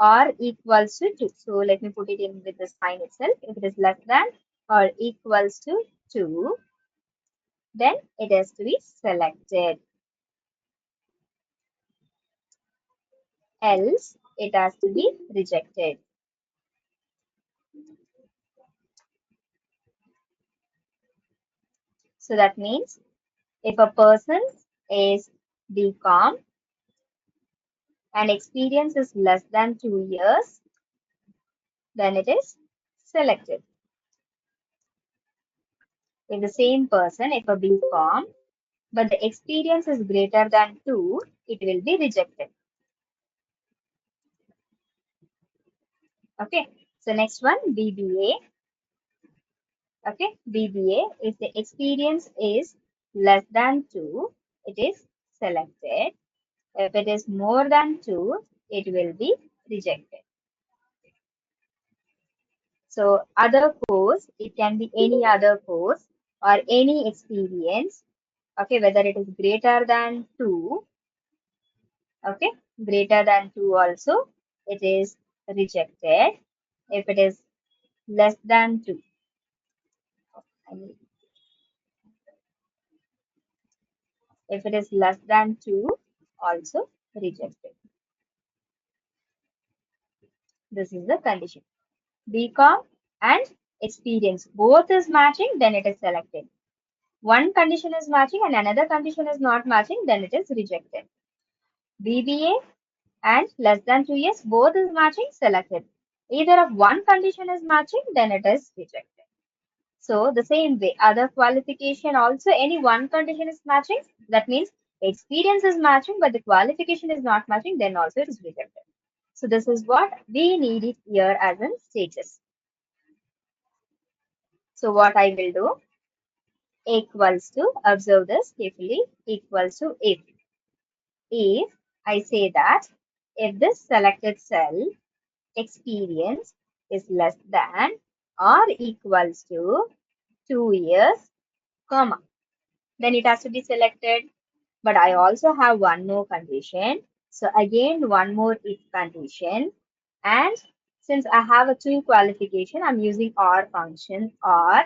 or equals to 2. So let me put it in with the sign itself. If it is less than or equals to 2, then it has to be selected. Else, it has to be rejected. So that means if a person is BCom and experience is less than 2 years, then it is selected. If the same person, if a BCom, but the experience is greater than 2, it will be rejected. Okay. So next one, BBA. Okay. BBA, if the experience is less than 2, it is selected. If it is more than 2, it will be rejected. So other course, it can be any other course or any experience. Okay, whether it is greater than 2, okay, greater than 2 also, it is rejected. If it is less than 2, I mean, if it is less than 2, also rejected. This is the condition. BCom and experience, both is matching, then it is selected. One condition is matching and another condition is not matching, then it is rejected. BBA and less than 2 years, both is matching, selected. Either of one condition is matching, then it is rejected. So the same way, other qualification also, any one condition is matching, that means experience is matching, but the qualification is not matching, then also it is rejected. So this is what we need it here as in stages. So what I will do, equals to, observe this carefully, equals to if I say that if this selected cell experience is less than or equals to 2 years, comma, then it has to be selected. But I also have one more condition. So again, one more if condition. And since I have a two qualification, I'm using OR function or.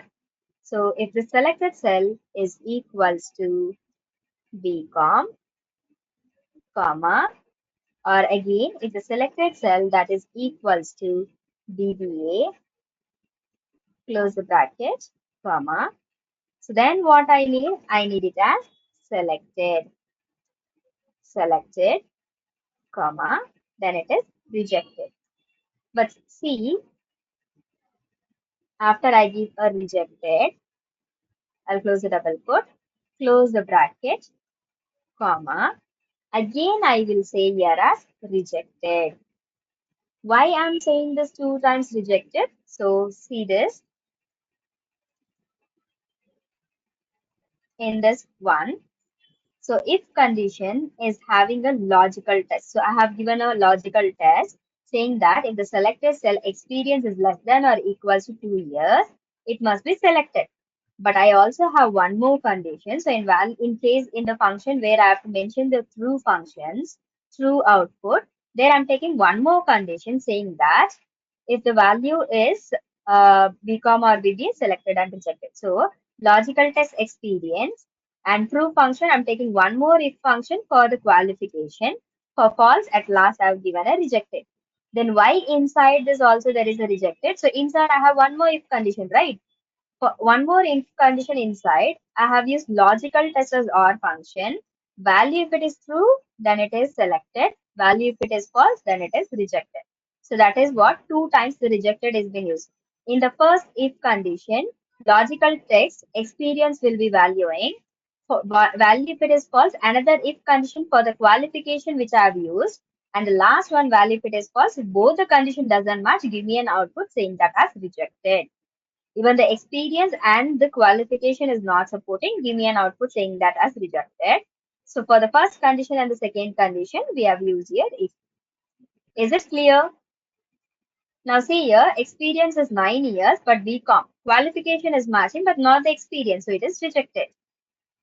So if the selected cell is equals to BCom, comma, or again, if the selected cell that is equals to BBA, close the bracket, comma. So then what I need? I need it as selected, comma, then it is rejected. But see, after I give a rejected, I'll close the double quote, close the bracket, comma. Again, I will say here as rejected. Why I'm saying this two times rejected? So see this in this one. So if condition is having a logical test. So I have given a logical test saying that if the selected cell experience is less than or equals to 2 years, it must be selected. But I also have one more condition. So in case in the function where I have to mention the true functions, true output, there I'm taking one more condition saying that if the value is BCom or BB selected and rejected. So logical test experience and true function, I'm taking one more if function for the qualification. For false, at last I have given a rejected. Then why inside this also there is a rejected? So inside I have one more if condition, right? For one more if condition inside, I have used logical test as OR function. Value if it is true, then it is selected. Value if it is false, then it is rejected. So that is what two times the rejected is being used. In the first if condition, logical text experience will be valuing. Value if it is false, another if condition for the qualification which I have used. And the last one, value if it is false. If both the condition doesn't match, give me an output saying that as rejected. Even the experience and the qualification is not supporting, give me an output saying that as rejected. So for the first condition and the second condition, we have used here if. Is it clear? Now see here, experience is 9 years, but BCom. Qualification is matching, but not the experience, so it is rejected.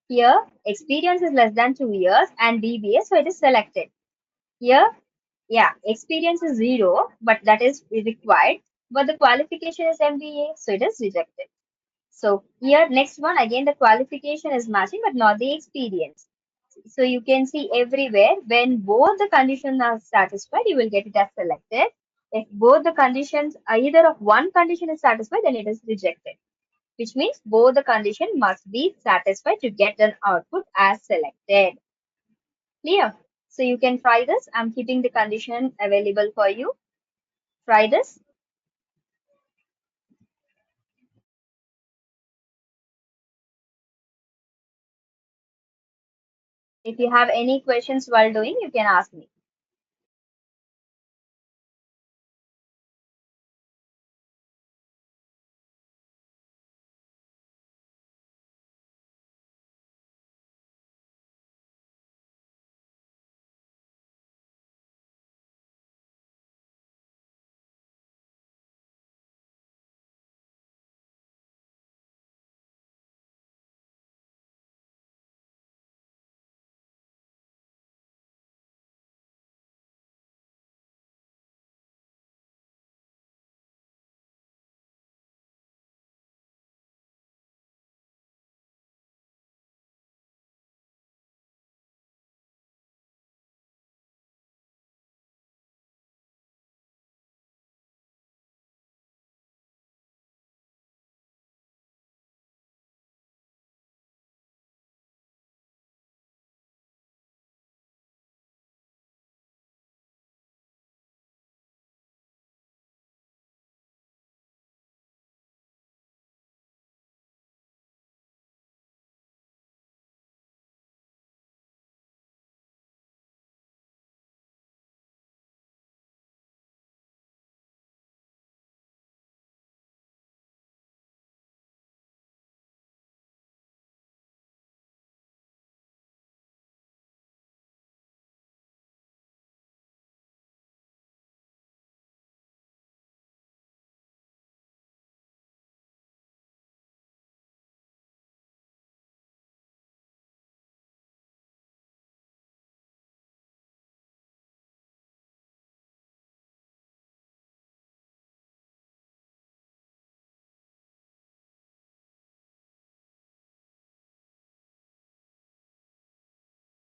Here, experience is less than 2 years and BBA, so it is selected. Here, yeah, experience is 0, but that is required, but the qualification is MBA, so it is rejected. So here, next one, again, the qualification is matching, but not the experience. So you can see everywhere when both the conditions are satisfied, you will get it as selected. If both the conditions, either of one condition is satisfied, then it is rejected, which means both the condition must be satisfied to get an output as selected. Clear? So you can try this. I'm keeping the condition available for you. Try this. If you have any questions while doing, you can ask me.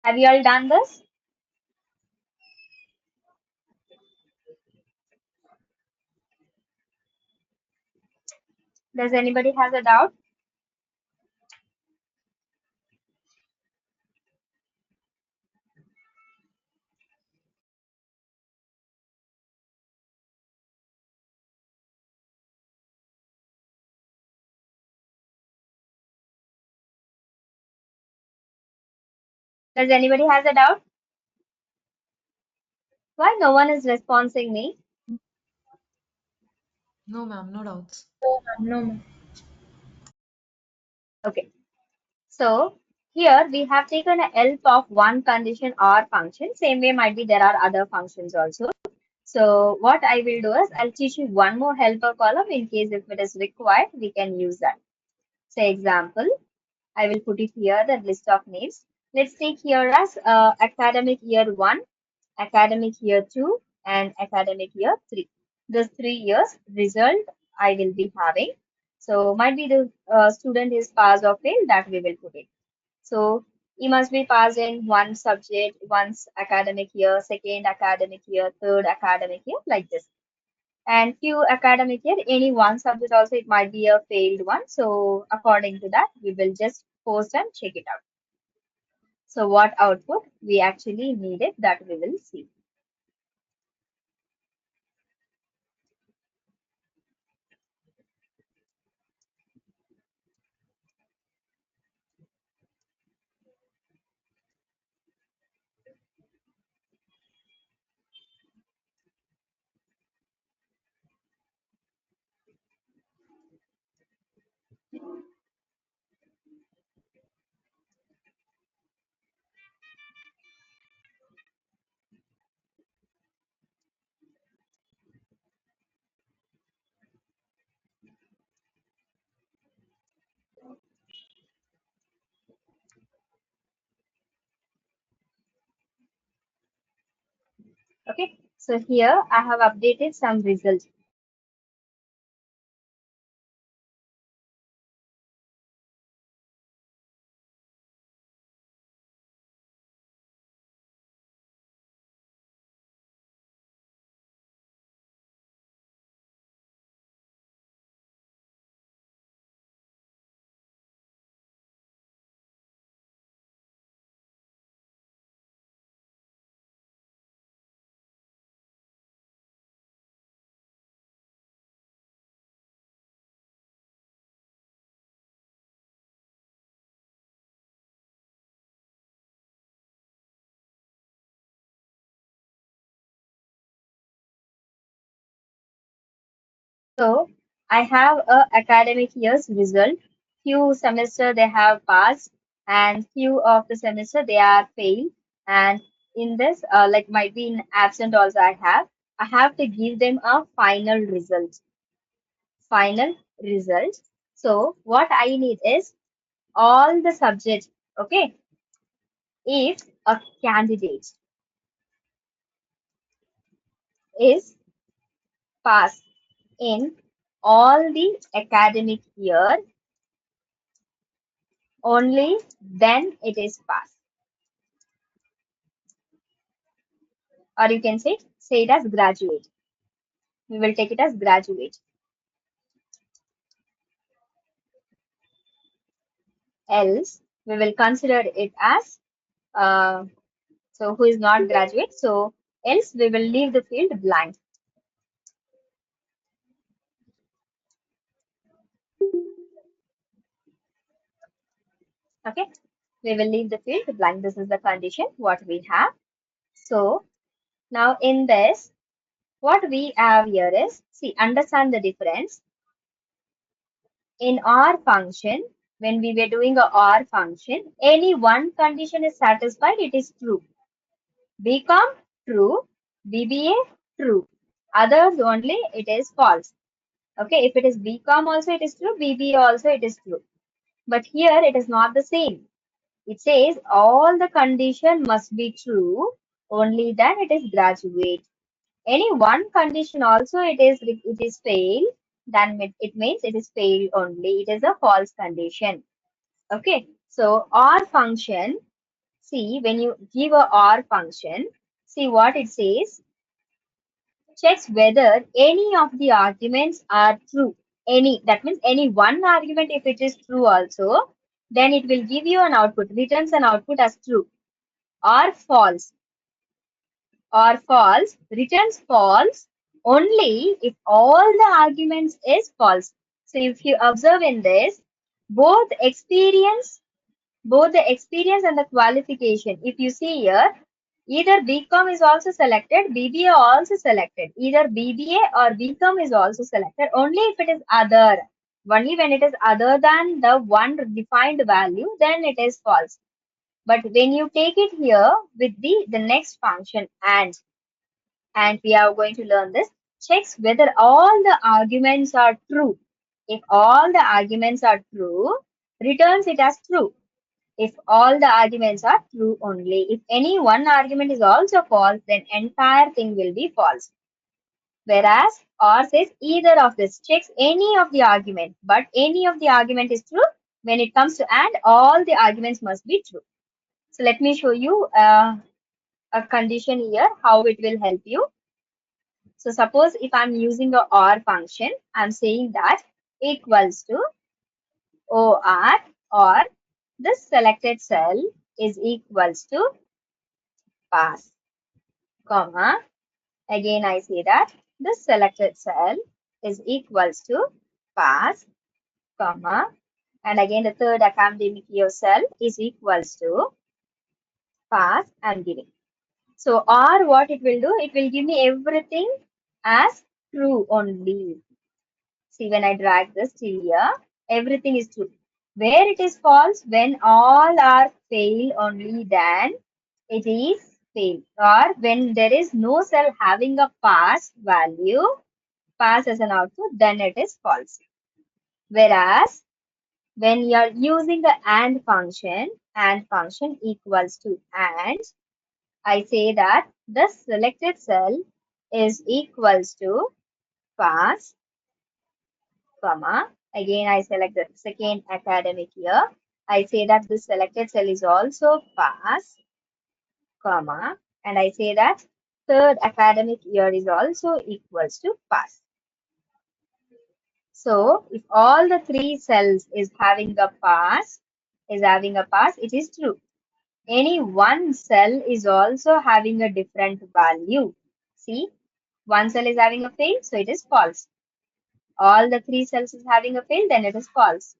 Have you all done this? Does anybody has a doubt? Does anybody has a doubt? Why no one is responding me? No, ma'am, no doubts. No, ma'am. Okay. So here we have taken a help of one condition or function. Same way might be there are other functions also. So what I will do is I'll teach you one more helper column in case if it is required, we can use that. Say example, I will put it here, the list of names. Let's take here as academic year 1, academic year 2, and academic year 3. Those 3 years result I will be having. So might be the student is pass or fail, that we will put it. So he must be passed in one subject, once academic year, second academic year, third academic year, like this. And few academic year, any one subject also it might be a failed one. So according to that, we will just post and check it out. So what output we actually needed, that we will see. Okay, so here I have updated some results. So I have a academic year's result. Few semester they have passed and few of the semester they are failed. And in this, like might be in absent also I have to give them a final result. Final result. So what I need is all the subjects. Okay, if a candidate is passed in all the academic year, only then it is passed. Or you can say it as graduate. We will take it as graduate. Else, we will consider it as so who is not graduate. So else we will leave the field blank. Okay, we will leave the field blank. This is the condition what we have. So now in this, what we have here is, see, understand the difference. In OR function, when we were doing a OR function, any one condition is satisfied, it is true. BCom true, BBA true. Others only it is false. Okay, if it is BCom also it is true, BBA also it is true. But here it is not the same. It says all the condition must be true, only then it is graduate. Any one condition also it is fail, then it means it is fail only. It is a false condition. Okay, so OR function, see when you give a OR function, see what it says, checks whether any of the arguments are true. Any, that means any one argument if it is true also, then it will give you an output, returns an output as true or false. Or false, returns false only if all the arguments is false. So if you observe in this, both experience, both the experience and the qualification, if you see here, either BCom is also selected, BBA also selected, either BBA or BCom is also selected, only if it is other. Only when it is other than the one defined value, then it is false. But when you take it here with the next function and we are going to learn this, checks whether all the arguments are true. If all the arguments are true, returns it as true. If all the arguments are true only. If any one argument is also false, then entire thing will be false. Whereas or says either of this, checks any of the argument, but any of the argument is true. When it comes to and, all the arguments must be true. So let me show you a condition here, how it will help you. So suppose if I'm using a OR function, I'm saying that equals to OR or this selected cell is equals to pass, comma. Again, I say that this selected cell is equals to pass, comma. And again, the third academic year cell is equals to pass I'm giving. So, or what it will do, it will give me everything as true only. See, when I drag this till here, everything is true. Where it is false, when all are fail only, then it is fail. Or when there is no cell having a pass value, pass as an output, then it is false. Whereas when you are using the and function equals to and I say that the selected cell is equals to pass, comma. Again, I select the second academic year. I say that the selected cell is also pass, comma. And I say that third academic year is also equals to pass. So if all the three cells is having a pass, it is true. Any one cell is also having a different value. See, one cell is having a fail, so it is false. All the three cells is having a fail, then it is false.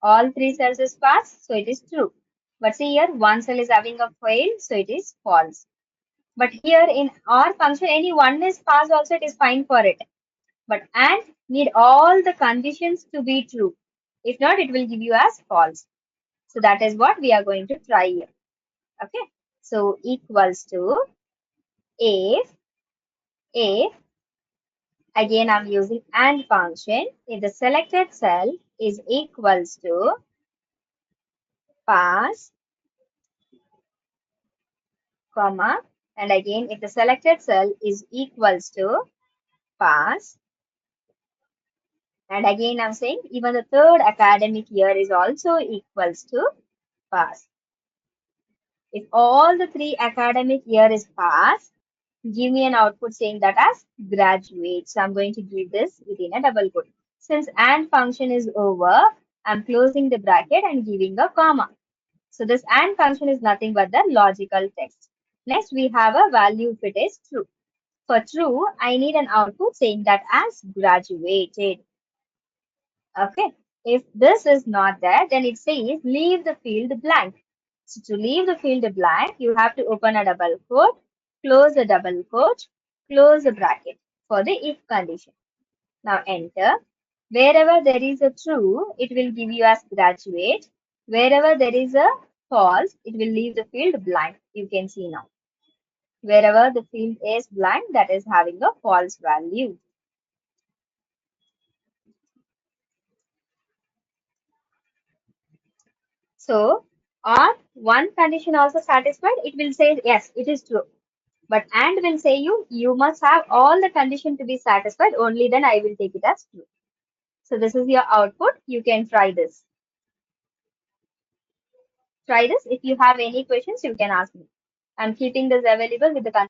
All three cells is pass, so it is true. But see here, one cell is having a fail, so it is false. But here in our function, any one is pass also, it is fine for it. But and need all the conditions to be true. If not, it will give you as false. So that is what we are going to try here. Okay. So equals to if again I'm using AND function, if the selected cell is equals to pass, comma, and again if the selected cell is equals to pass, and again I'm saying even the third academic year is also equals to pass. If all the three academic year is pass, give me an output saying that as graduate. So I'm going to give this within a double quote. Since AND function is over, I'm closing the bracket and giving a comma. So this AND function is nothing but the logical text. Next, we have a value if it is true. For true, I need an output saying that as graduated. Okay. If this is not there, then it says leave the field blank. So to leave the field blank, you have to open a double quote, close the double quote, close the bracket for the if condition. Now enter. Wherever there is a true, it will give you as graduate. Wherever there is a false, it will leave the field blank. You can see now. Wherever the field is blank, that is having a false value. So, or one condition also satisfied, it will say yes, it is true. But and will say you must have all the condition to be satisfied, only then I will take it as true. So this is your output. You can try this. Try this. If you have any questions, you can ask me. I'm keeping this available with the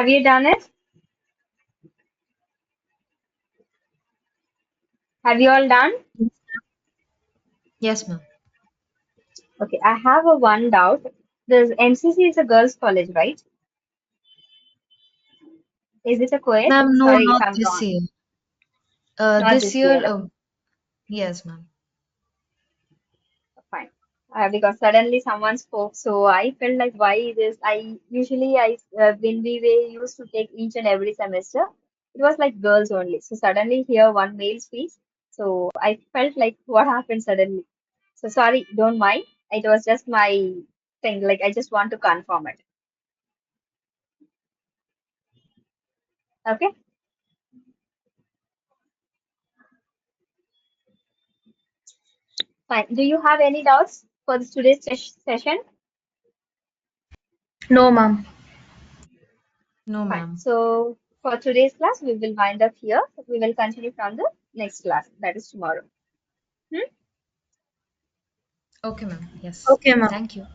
Have you done it? Have you all done? Yes, ma'am. Okay, I have a one doubt. This MCC is a girls' college, right? Is it a co-ed? Ma'am, no, Sorry if not I'm this wrong. year. Not This this year, year. yes, ma'am. Fine. Because suddenly someone spoke, so I felt like why this? I when we were used to take each and every semester, it was like girls only. So suddenly here one male speaks, so I felt like what happened suddenly. So sorry, don't mind. It was just my thing. Like I just want to confirm it. Okay, fine. Do you have any doubts for this today's session? No, ma'am. No, Fine. ma'am. So for today's class, we will wind up here. We will continue from the next class, that is tomorrow. Hmm? Okay, ma'am. Yes. Okay, ma'am. Thank you.